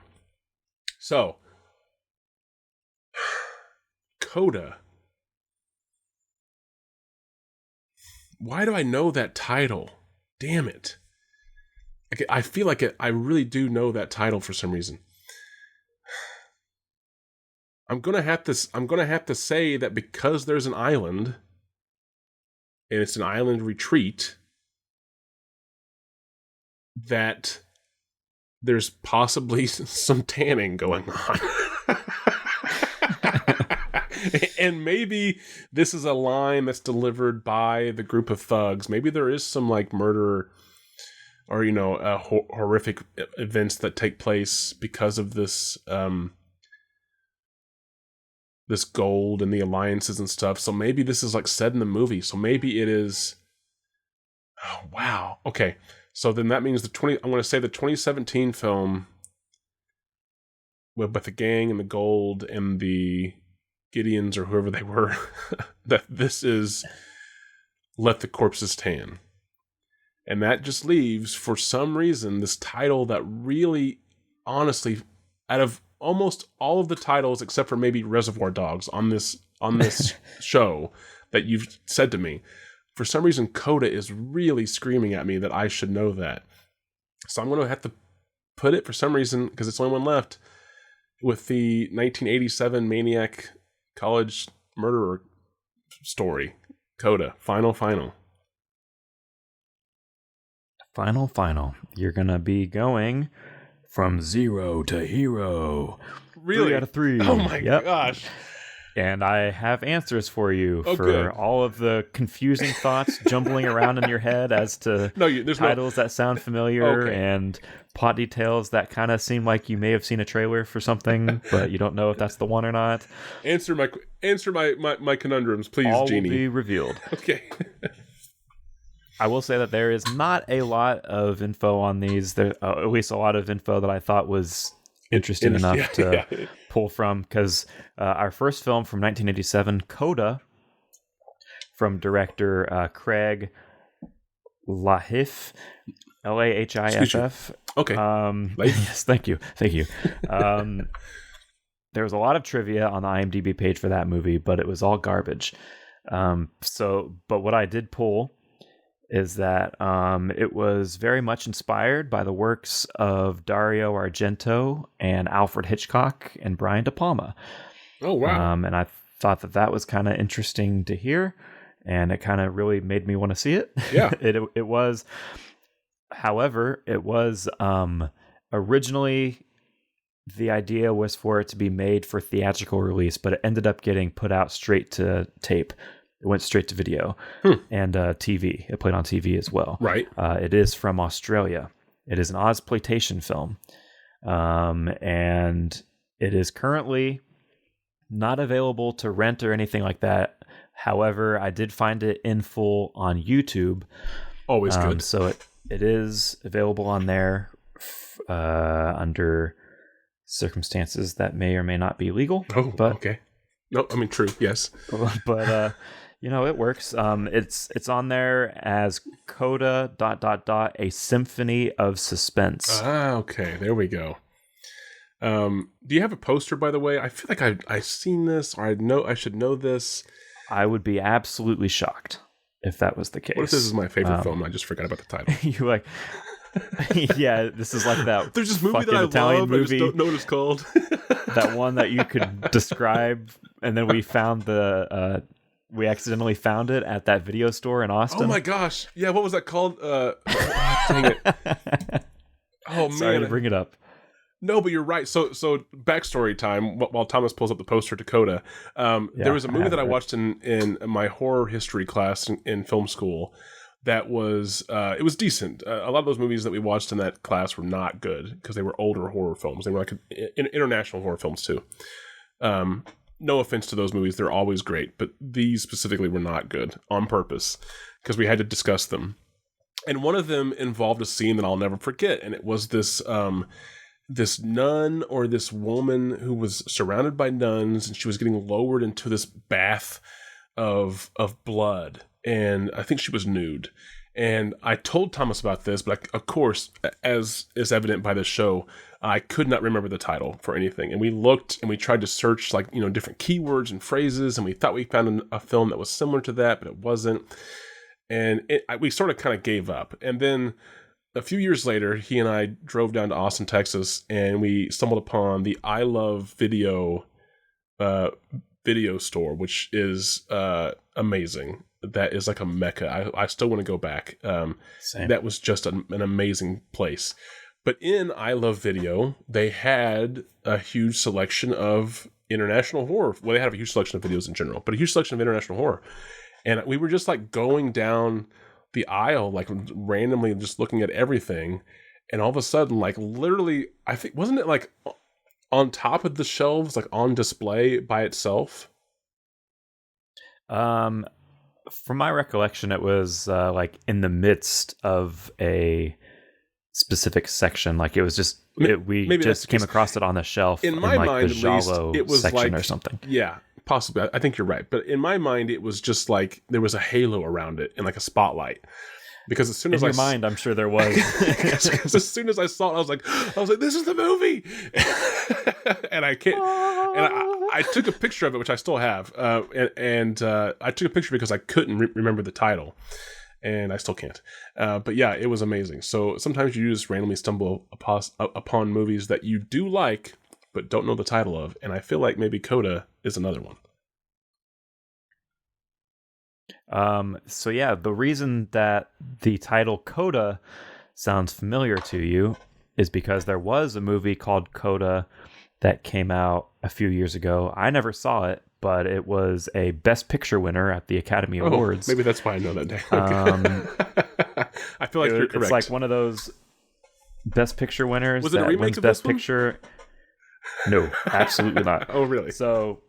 So, CODA. Why do I know that title? Damn it. I feel like I really do know that title for some reason. I'm gonna have to say that because there's an island, and it's an island retreat, that there's possibly some tanning going on. And maybe this is a line that's delivered by the group of thugs. Maybe there is some like murder or, horrific events that take place because of this, this gold and the alliances and stuff. So maybe this is like said in the movie. So maybe it is. Oh, wow. Okay. So then that means I'm going to say the 2017 film with the gang and the gold and the Gideons or whoever they were, that this is Let the Corpses Tan. And that just leaves, for some reason, this title that really, honestly, out of almost all of the titles except for maybe Reservoir Dogs on this show that you've said to me, for some reason CODA is really screaming at me that I should know that. So I'm going to have to put it, for some reason, because it's the only one left, with the 1987 Maniac college murderer story. CODA. Final. Final. You're going to be going from 0 to hero. Really? 3 out of 3. Oh my gosh. And I have answers for you for all of the confusing thoughts jumbling around in your head as to titles that sound familiar and plot details that kind of seem like you may have seen a trailer for something, but you don't know if that's the one or not. Answer my conundrums, please, all Genie. Will be revealed. Okay. I will say that there is not a lot of info on these. There, at least a lot of info that I thought was interesting enough to pull from, because our first film from 1987, CODA, from director Craig Lahiff, Lahiff. Okay. Yes, thank you. There was a lot of trivia on the IMDb page for that movie, but it was all garbage. But what I did pull is that it was very much inspired by the works of Dario Argento and Alfred Hitchcock and Brian De Palma. Oh, wow. And I thought that was kind of interesting to hear, and it kind of really made me want to see it. Yeah. It was, however, it was originally the idea was for it to be made for theatrical release, but it ended up getting put out straight to tape. It went straight to video and TV. It played on TV as well. Right. It is from Australia. It is an Ozploitation film. And it is currently not available to rent or anything like that. However, I did find it in full on YouTube. Always good. So it is available on there under circumstances that may or may not be legal. Oh, but, okay. No, I mean, true, yes. But... it works. It's on there as CODA ... a symphony of suspense. Ah, okay. There we go. Do you have a poster, by the way? I feel like I've seen this, or I should know this. I would be absolutely shocked if that was the case. What if this is my favorite film? I just forgot about the title. You like... Yeah, this is like that. There's this movie that I Italian love. Movie, I just don't know what it's called. That one that you could describe, and then we found we accidentally found it at that video store in Austin. Oh my gosh. Yeah, what was that called? Dang it. Oh, man. Sorry to bring it up. No, but you're right. So backstory time, while Thomas pulls up the poster to CODA, there was a movie that I watched in my horror history class in film school that was, it was decent. A lot of those movies that we watched in that class were not good because they were older horror films. They were like international horror films too. No offense to those movies, they're always great, but these specifically were not good on purpose because we had to discuss them. And one of them involved a scene that I'll never forget, and it was this this nun or this woman who was surrounded by nuns, and she was getting lowered into this bath of blood, and I think she was nude. And I told Thomas about this, but of course, as is evident by this show, I could not remember the title for anything. And we looked and we tried to search different keywords and phrases, and we thought we found a film that was similar to that, but it wasn't. And we sort of kind of gave up. And then a few years later, he and I drove down to Austin, Texas, and we stumbled upon the I Love Video video store, which is amazing. That is like a mecca. I still want to go back. That was just an amazing place. But in I Love Video, they had a huge selection of international horror. Well, they have a huge selection of videos in general, but a huge selection of international horror. And we were just like going down the aisle, like randomly just looking at everything. And all of a sudden, like literally, I think, wasn't it like on top of the shelves, like on display by itself? From my recollection, it was like in the midst of a specific section. Like it was just we just came across it on the shelf in my mind, the Giallo it was section like, or something. Yeah, possibly. I think you're right. But in my mind, it was just like there was a halo around it and like a spotlight. Because as soon as in your mind, I'm sure there was. Because as soon as I saw it, I was like, this is the movie. And I can't. And I took a picture of it, which I still have. And I took a picture because I couldn't remember the title, and I still can't. But yeah, it was amazing. So sometimes you just randomly stumble upon movies that you do like, but don't know the title of. And I feel like maybe CODA is another one. So yeah, the reason that the title CODA sounds familiar to you is because there was a movie called CODA that came out a few years ago. I never saw it, but it was a Best Picture winner at the Academy Awards. Maybe that's why I know that name. I feel like you're correct. It's like one of those Best Picture winners. Was it a remake of Best this one? Picture? No, absolutely not. Oh, really? So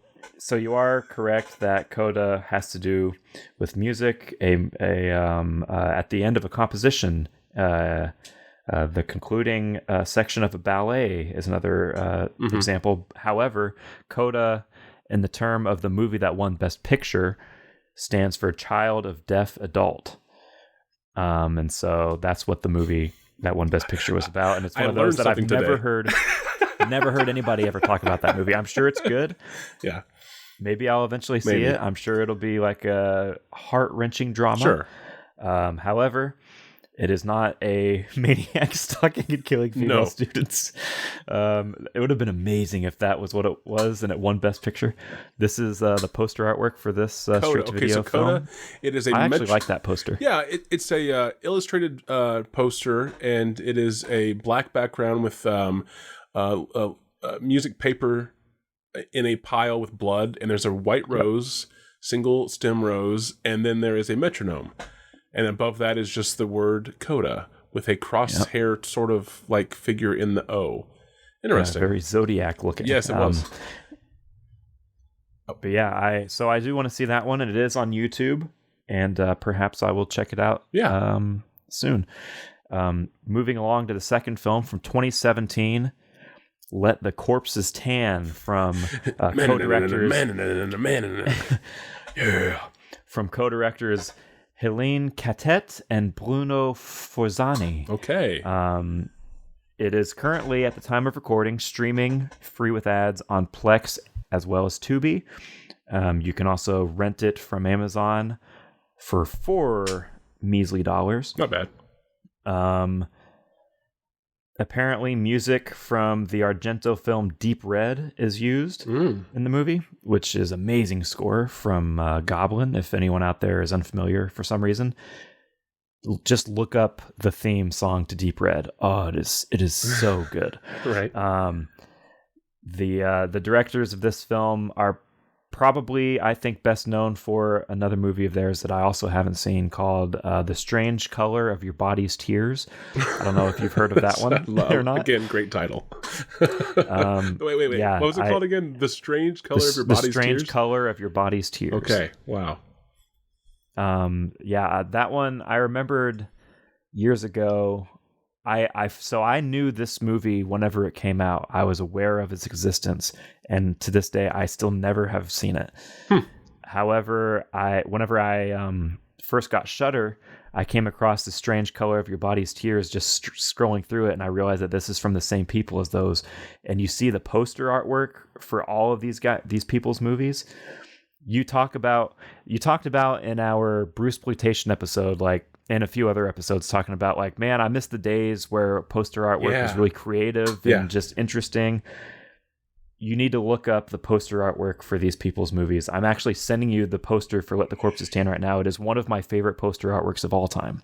you are correct that CODA has to do with music. At the end of a composition, the concluding section of a ballet is another example. However, CODA, in the term of the movie that won Best Picture, stands for Child of Deaf Adult. And so that's what the movie that won Best Picture was about. And it's one of those that I've never heard anybody ever talk about that movie. I'm sure it's good. Yeah. Maybe I'll eventually see it. I'm sure it'll be like a heart-wrenching drama. Sure. However, it is not a maniac stalking and killing female students. It would have been amazing if that was what it was and it won Best Picture. This is the poster artwork for this straight-to-video film. CODA, it is I actually like that poster. Yeah, it's a illustrated poster, and it is a black background with music paper in a pile with blood, and there's a white rose, single stem rose, and then there is a metronome. And above that is just the word CODA with a crosshair sort of like figure in the O. Interesting. Very Zodiac looking. Yes, it was. But yeah, I do want to see that one, and it is on YouTube, and perhaps I will check it out soon. Moving along to the second film from 2017, Let the Corpses Tan, from co-directors from co-directors Helene Catet and Bruno Forzani. Okay. It is currently, at the time of recording, streaming free with ads on Plex as well as Tubi. You can also rent it from Amazon for $4 measly. Not bad. Apparently, music from the Argento film Deep Red is used in the movie, which is amazing score from Goblin. If anyone out there is unfamiliar for some reason, just look up the theme song to Deep Red. Oh, it is so good. Right. The directors of this film are probably, I think, best known for another movie of theirs that I also haven't seen called The Strange Color of Your Body's Tears. I don't know if you've heard of that one or not. Again, great title. Wait. Yeah, what was it called again? The Strange Color of Your Body's Tears? The Strange Color of Your Body's Tears. Okay, wow. That one I remembered years ago. So I knew this movie whenever it came out. I was aware of its existence, and to this day, I still never have seen it. However, whenever I first got Shudder, I came across The Strange Color of Your Body's Tears, just scrolling through it, and I realized that this is from the same people as those. And you see the poster artwork for all of these people's movies. You talked about in our Bruceploitation episode, like, and a few other episodes, talking about like, man, I miss the days where poster artwork was really creative and just interesting. You need to look up the poster artwork for these people's movies. I'm actually sending you the poster for Let the Corpses Tan right now. It is one of my favorite poster artworks of all time.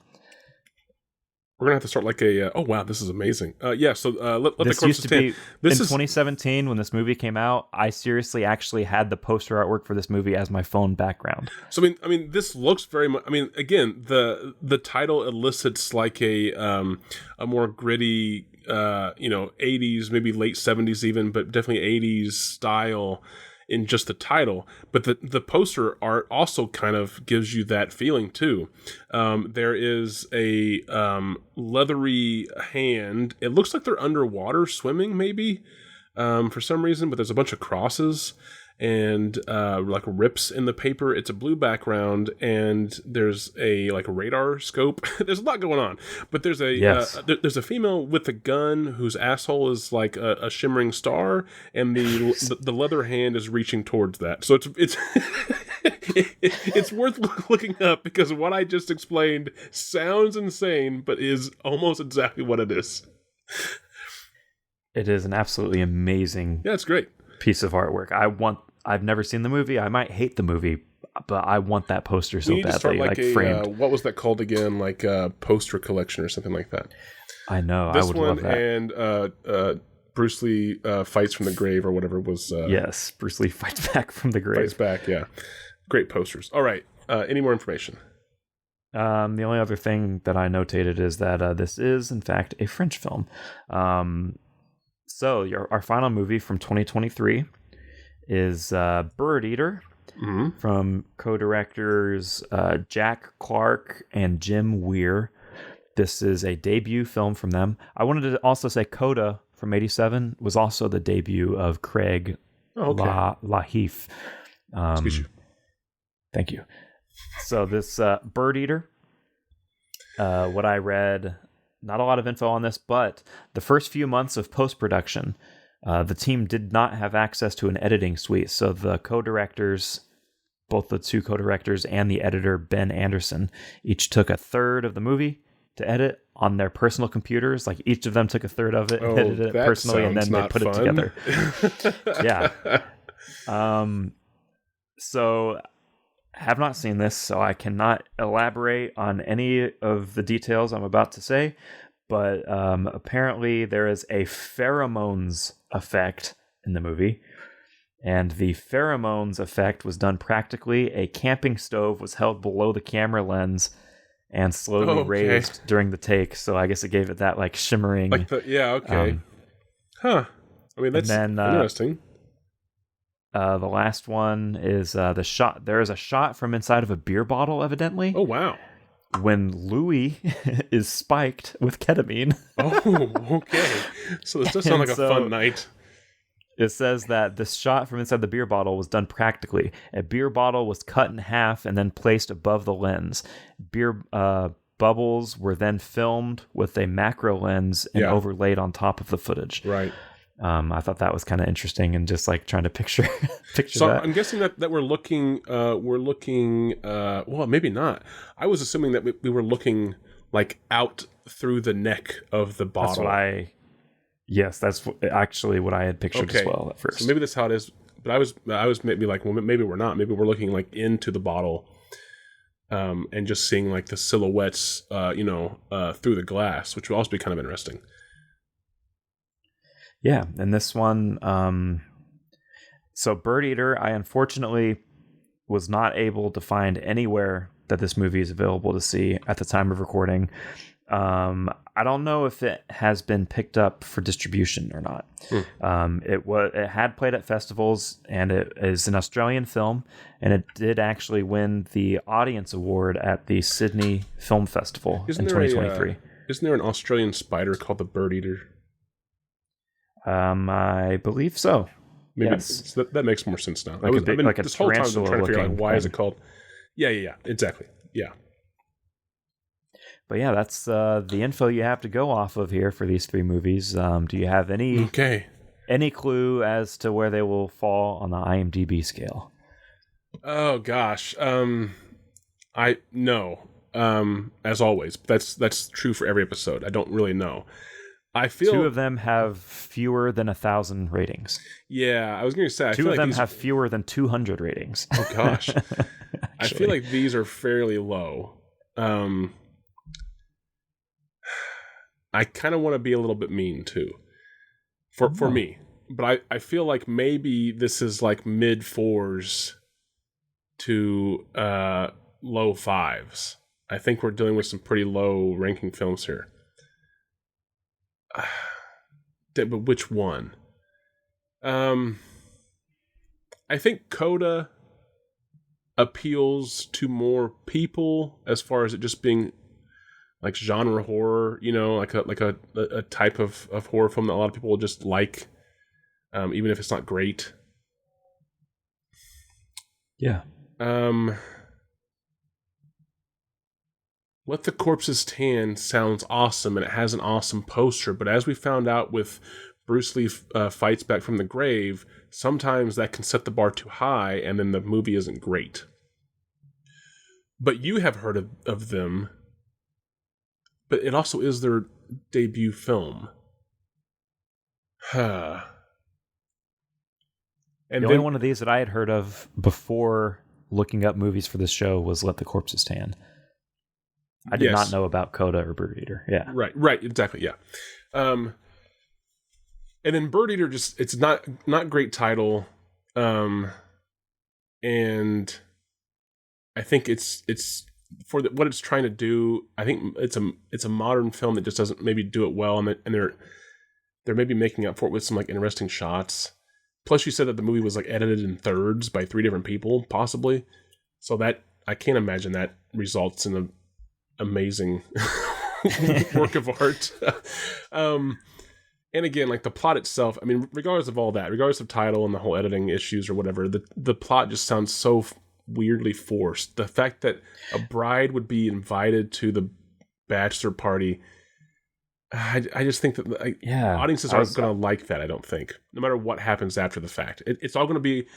We're gonna have to start like a. Oh wow, this is amazing. Let the Corpses used to Tan. Be in 2017 when this movie came out. I seriously actually had the poster artwork for this movie as my phone background. So I mean, this looks very much. I mean, again, the title elicits like a more gritty, 80s, maybe late 70s even, but definitely 80s style in just the title. But the poster art also kind of gives you that feeling too. There is a leathery hand. It looks like they're underwater swimming maybe for some reason, but there's a bunch of crosses and like rips in the paper. It's a blue background, and there's a like radar scope. There's a lot going on, but there's a female with a gun whose asshole is like a shimmering star, and the leather hand is reaching towards that. So it's it's worth looking up, because what I just explained sounds insane, but is almost exactly what it is. It is an absolutely amazing. Yeah, it's great. Piece of artwork. I've never seen the movie. I might hate the movie, but I want that poster so badly. Start like framed. What was that called again? Like a poster collection or something like that. I know. This I would one love that. And Bruce Lee fights from the grave or whatever was. Yes, Bruce Lee fights back from the grave. Fights back, yeah. Great posters. All right. Any more information? The only other thing that I notated is that this is, in fact, a French film. So our final movie from 2023 is BIRDEATER from co-directors Jack Clark and Jim Weir. This is a debut film from them. I wanted to also say CODA from 87 was also the debut of Craig Laheef. Thank you. So this BIRDEATER, what I read, not a lot of info on this, but the first few months of post-production, the team did not have access to an editing suite. So the co-directors, both the two co-directors and the editor, Ben Anderson, each took a third of the movie to edit on their personal computers. Like each of them took a third of it and edited it personally, and then they put it together. Yeah. So have not seen this, so I cannot elaborate on any of the details I'm about to say, but apparently there is a pheromones effect in the movie, and the pheromones effect was done practically. A camping stove was held below the camera lens and slowly raised during the take, so I guess it gave it that like shimmering. I mean, that's interesting. The last one is the shot. There is a shot from inside of a beer bottle, evidently. Oh, wow. When Louis is spiked with ketamine. Oh, okay. So this does sound like a fun night. It says that this shot from inside the beer bottle was done practically. A beer bottle was cut in half and then placed above the lens. Beer bubbles were then filmed with a macro lens and overlaid on top of the footage. Right. I thought that was kind of interesting, and just like trying to picture so that. I'm guessing that we're looking, well, maybe not. I was assuming that we were looking like out through the neck of the bottle. That's actually what I had pictured as well at first. So maybe that's how it is. But I was maybe like, well, maybe we're not. Maybe we're looking like into the bottle, and just seeing like the silhouettes, through the glass, which would also be kind of interesting. Yeah, and this one, so BIRDEATER, I unfortunately was not able to find anywhere that this movie is available to see at the time of recording. I don't know if it has been picked up for distribution or not. It had played at festivals, and it is an Australian film, and it did actually win the audience award at the Sydney Film Festival in 2023. Isn't there an Australian spider called the BIRDEATER? I believe so. Maybe yes. That makes more sense now. Like this whole time I've been trying to figure out why is it called. Yeah, exactly. Yeah. But yeah, that's the info you have to go off of here for these three movies. Do you have any clue as to where they will fall on the IMDb scale? Oh gosh, I know. As always, that's true for every episode. I don't really know. I feel 2 of them have fewer than 1,000 ratings. Yeah, I was going to say 2 of them have fewer than 200 ratings. Oh gosh, I feel like these are fairly low. I kind of want to be a little bit mean too, for me. But I feel like maybe this is like mid 4s to low 5s. I think we're dealing with some pretty low ranking films here. But which one? I think CODA appeals to more people as far as it just being like genre horror, like a type of horror film that a lot of people will just like, even if it's not great. Yeah. Let the Corpses Tan sounds awesome, and it has an awesome poster, but as we found out with Bruce Lee Fights Back from the Grave, sometimes that can set the bar too high, and then the movie isn't great. But you have heard of them, but it also is their debut film. And the only one of these that I had heard of before looking up movies for this show was Let the Corpses Tan. I did not know about CODA or BIRDEATER. Yeah. Right, exactly, yeah. And then Bird Eater, just it's not great title, and I think it's for what it's trying to do. I think it's a modern film that just doesn't maybe do it well, and they're maybe making up for it with some like interesting shots. Plus, you said that the movie was like edited in thirds by 3 different people, possibly. So that I can't imagine that results in an amazing work of art. And again, like the plot itself, I mean, regardless of all that, regardless of title and the whole editing issues or whatever, the plot just sounds so weirdly forced. The fact that a bride would be invited to the bachelor party, I just think that audiences aren't going to like that. I don't think, no matter what happens after the fact, it's all going to be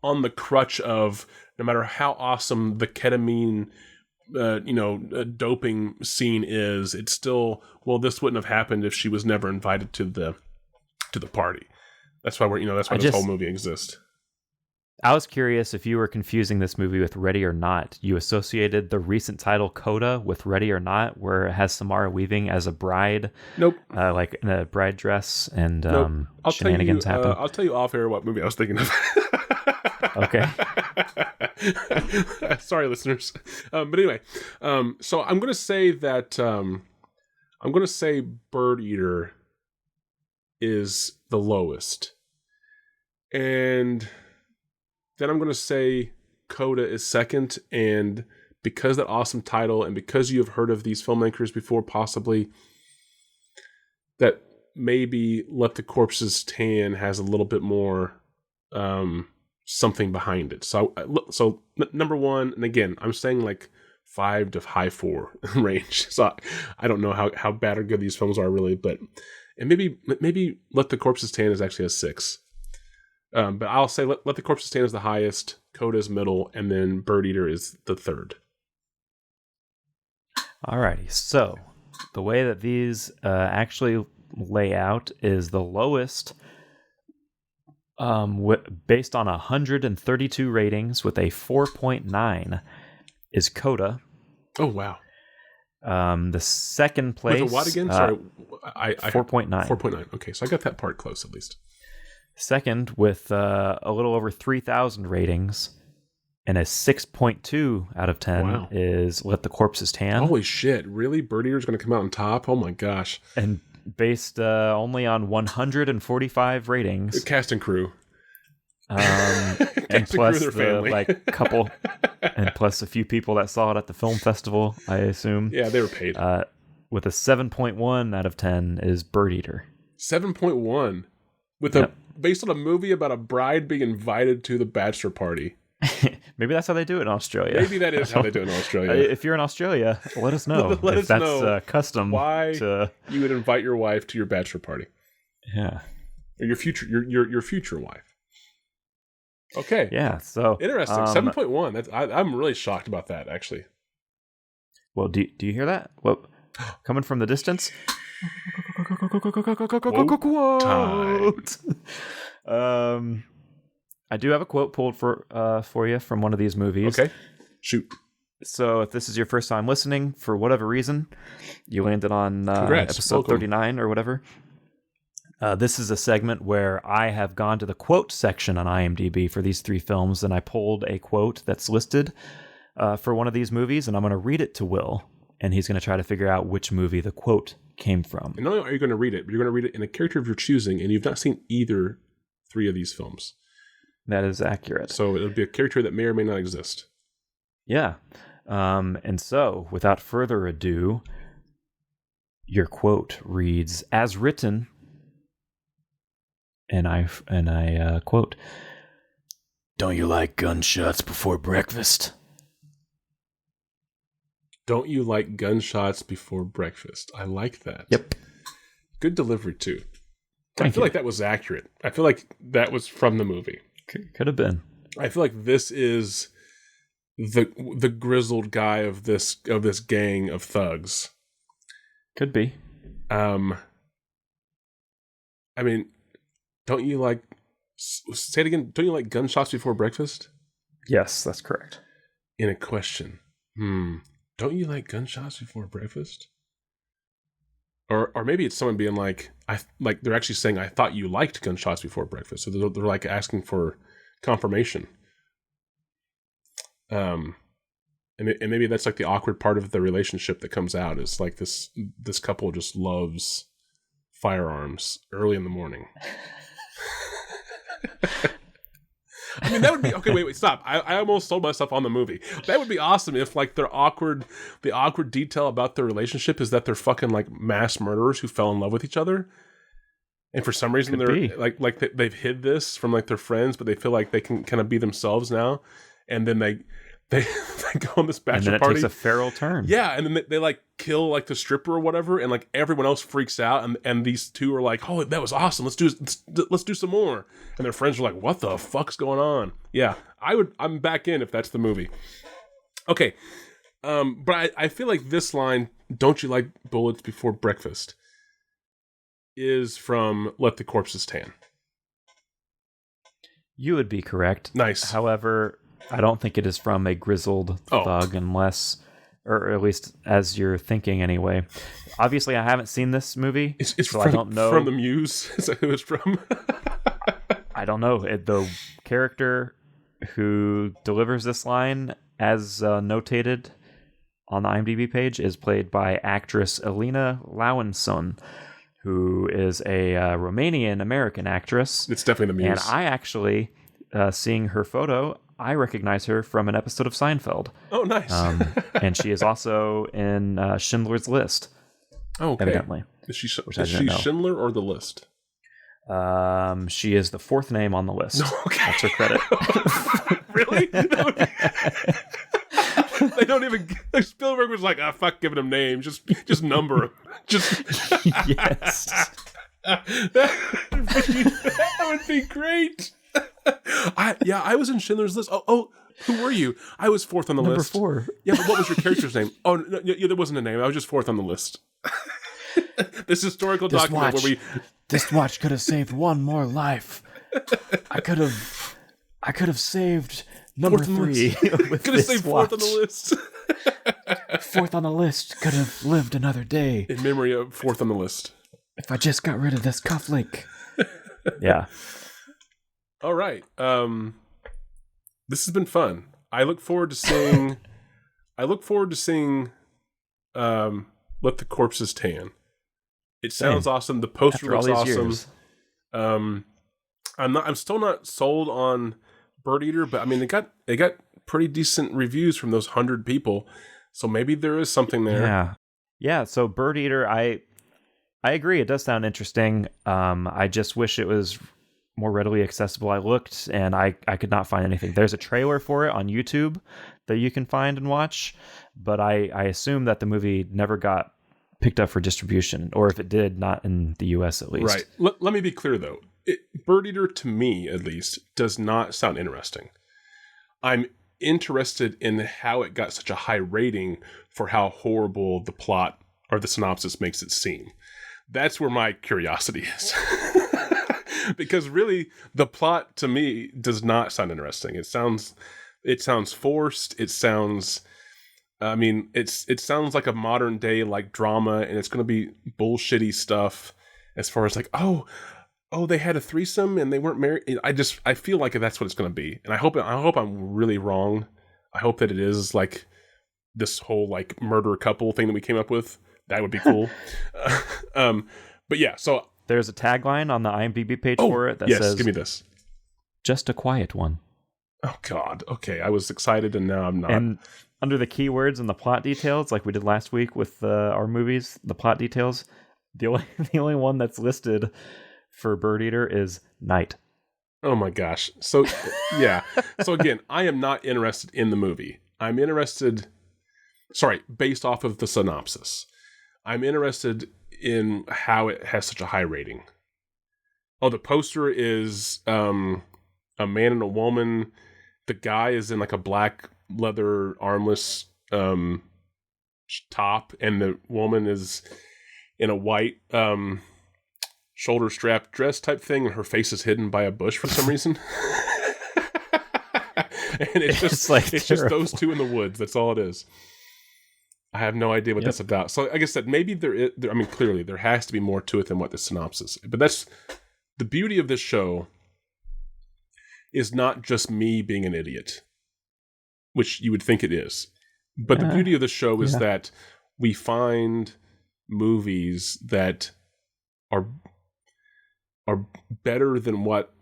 on the crutch of no matter how awesome the ketamine doping scene is, it's still, well, this wouldn't have happened if she was never invited to the party. That's why this whole movie exists. I was curious if you were confusing this movie with Ready or Not. You associated the recent title CODA with Ready or Not, where it has Samara Weaving as a bride. Nope. Like in a bride dress, and nope. Shenanigans happen. I'll tell you off air what movie I was thinking of. Okay. Sorry, listeners. But anyway, so I'm going to say that Bird Eater is the lowest. And then I'm going to say CODA is second. And because that awesome title and because you have heard of these filmmakers before, possibly, that maybe Let the Corpses Tan has a little bit more something behind it. So number one, and again, I'm saying like 5 to high 4 range. So I don't know how bad or good these films are really, and maybe Let the Corpses Tan is actually a 6. But I'll say Let the Corpses Tan is the highest, CODA is middle, and then Bird Eater is the third. Alrighty, so the way that these actually lay out is the lowest, based on 132 ratings with a 4.9, is CODA. Oh wow! The second place with a what again? Sorry, 4.9. 4.9. Okay, so I got that part close at least. Second, with a little over 3,000 ratings and a 6.2 out of 10, is Let the Corpses Tan. Holy shit! Really, Bird Eater's going to come out on top? Oh my gosh! And based only on 145 ratings. Cast and crew. And plus the couple, and plus a few people that saw it at the film festival, I assume. Yeah, they were paid. With a 7.1 out of 10 is Bird Eater. 7.1 based on a movie about a bride being invited to the bachelor party. Maybe that's how they do it in Australia. Maybe that is how they do it in Australia. If you're in Australia, let us know. Let if us that's know custom. Why you would invite your wife to your bachelor party? Yeah, or your future wife. Okay. Yeah. So interesting. 7.1. That's I'm really shocked about that actually. Well, do you hear that? What coming from the distance? Quote. I do have a quote pulled for you from one of these movies. Okay, shoot. So if this is your first time listening, for whatever reason, you landed on episode Welcome. 39 or whatever. This is a segment where I have gone to the quote section on IMDb for these 3 films, and I pulled a quote that's listed for one of these movies, and I'm going to read it to Will, and he's going to try to figure out which movie the quote came from. And not only are you going to read it, but you're going to read it in a character of your choosing, and you've not seen either 3 of these films. That is accurate. So it'll be a character that may or may not exist. Yeah. And so, without further ado, your quote reads, as written, and I quote, "Don't you like gunshots before breakfast?" Don't you like gunshots before breakfast? I like that. Yep. Good delivery, too. Thank I feel you. like that was accurate. I feel like that was from the movie. Could have been. I feel like this is the grizzled guy of this gang of thugs. Could be. I mean, don't you like... Say it again. Don't you like gunshots before breakfast? Yes, that's correct. In a question. Don't you like gunshots before breakfast? or maybe it's someone being like, they're actually saying, I thought you liked gunshots before breakfast. So they're like asking for confirmation. And maybe that's like the awkward part of the relationship that comes out is like this couple just loves firearms early in the morning. I mean, that would be okay. Wait, stop! I almost sold myself on the movie. That would be awesome if like the awkward detail about their relationship is that they're fucking like mass murderers who fell in love with each other, and for some reason they're like they've hid this from like their friends, but they feel like they can kind of be themselves now, and then they go on this bachelor party. And then it party. takes a feral turn. Yeah, and then they like kill like the stripper or whatever, and like everyone else freaks out, and these two are like, "Oh, that was awesome! Let's do some more." And their friends are like, "What the fuck's going on?" Yeah, I'm back in if that's the movie. Okay, but I feel like this line, "Don't you like bullets before breakfast," is from "Let the Corpses Tan." You would be correct. Nice. However, I don't think it is from a grizzled thug unless, or at least as you're thinking anyway. Obviously, I haven't seen this movie, so I don't know. From the Muse? Is that who it's from? I don't know. The character who delivers this line, as notated on the IMDb page, is played by actress Elena Lauenson, who is a Romanian-American actress. It's definitely the Muse. And I actually, seeing her photo, I recognize her from an episode of Seinfeld. Oh, nice. And she is also in Schindler's List. Oh, okay. Evidently. Is she Schindler or The List? She is the fourth name on the list. Okay. That's her credit. Really? They don't even... Like Spielberg was like, fuck giving them names. Just number them. Yes. That would be great. I was in Schindler's List. Oh, who were you? I was fourth on the list. Number 4. Yeah, but what was your character's name? Oh, no, yeah, there wasn't a name. I was just fourth on the list. This historical document where this watch could have saved one more life. I could have saved number 3. Could have saved fourth on the list. Fourth on the list could have lived another day. In memory of fourth on the list. If I just got rid of this cufflink. Yeah. All right. This has been fun. I look forward to seeing Let the Corpses Tan. It sounds awesome. The poster looks awesome. I'm still not sold on BIRDEATER, but I mean they got pretty decent reviews from those 100 people. So maybe there is something there. Yeah. So BIRDEATER, I agree. It does sound interesting. I just wish it was more readily accessible. I looked and I could not find anything. There's a trailer for it on YouTube that you can find and watch, but I assume that the movie never got picked up for distribution, or if it did, not in the US at least. Right. Let me be clear though. BIRDEATER, to me at least, does not sound interesting. I'm interested in how it got such a high rating for how horrible the plot or the synopsis makes it seem. That's where my curiosity is. Because really, the plot to me does not sound interesting. It sounds forced. It sounds, it sounds like a modern day like drama, and it's going to be bullshitty stuff. As far as like, oh, they had a threesome and they weren't married. I feel like that's what it's going to be, and I hope I'm really wrong. I hope that it is like this whole like murder couple thing that we came up with. That would be cool. But yeah, so. There's a tagline on the IMDb page for it that says, give me this. Just a quiet one. Oh, God. Okay, I was excited and now I'm not. And under the keywords and the plot details, like we did last week with our movies, the plot details, the only one that's listed for BIRDEATER is night. Oh, my gosh. So, yeah. So, again, I am not interested in the movie. I'm interested... Sorry, based off of the synopsis. I'm interested in how it has such a high rating. Oh, the poster is a man and a woman. The guy is in like a black leather armless top, and the woman is in a white shoulder strap dress type thing, and her face is hidden by a bush for some reason. And it's just those two in the woods. That's all it is. I have no idea what that's about. So like I said, maybe I mean, clearly there has to be more to it than what the synopsis is. But that's the beauty of this show is not just me being an idiot, which you would think it is. But the beauty of the show is that we find movies that are better than what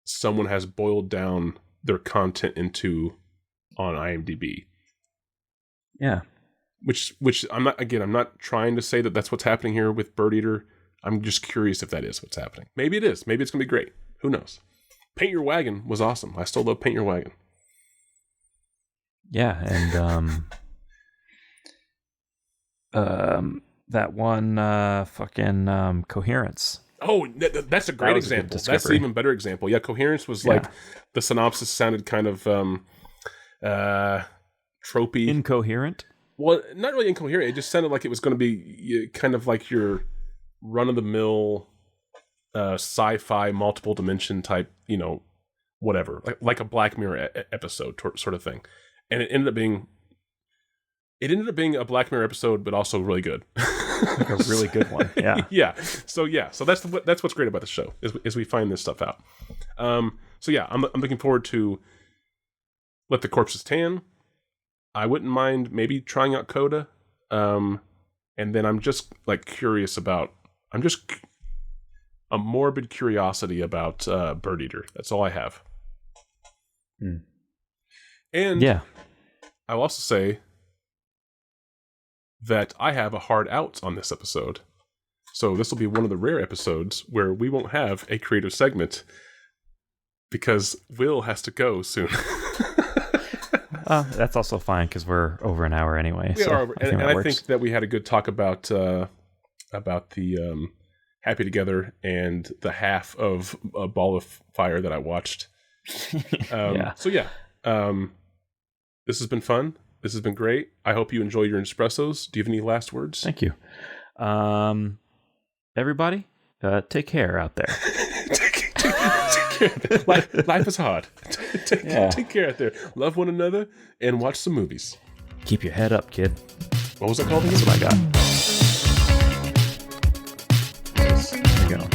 someone has boiled down their content into on IMDb. Yeah. Which I'm not trying to say that that's what's happening here with BIRDEATER. I'm just curious if that is what's happening. Maybe it is. Maybe it's going to be great. Who knows? Paint Your Wagon was awesome. I still love Paint Your Wagon. Yeah, and that one Coherence. Oh, that's a great example. That's an even better example. Yeah, Coherence was like the synopsis sounded kind of tropey. Incoherent? Well, not really incoherent. It just sounded like it was going to be kind of like your run-of-the-mill sci-fi multiple dimension type, whatever, like a Black Mirror episode sort of thing. And it ended up being a Black Mirror episode, but also really good. Like a really good one. Yeah. Yeah. So that's what's great about the show is we find this stuff out. I'm looking forward to Let the Corpses Tan. I wouldn't mind maybe trying out CODA. And then I'm just like curious about, a morbid curiosity about BIRDEATER. That's all I have. And I'll also say that I have a hard out on this episode. So this will be one of the rare episodes where we won't have a creative segment because Will has to go soon. That's also fine because we're over an hour anyway. We are over, and I think that we had a good talk about the Happy Together and the half of a Ball of Fire that I watched. This has been fun. This has been great. I hope you enjoy your espressos. Do you have any last words? Thank you. Everybody, take care out there. Take care. Life is hard. Take care out there. Love one another and watch some movies. Keep your head up, kid. What was it called again? That's what I got. There you go.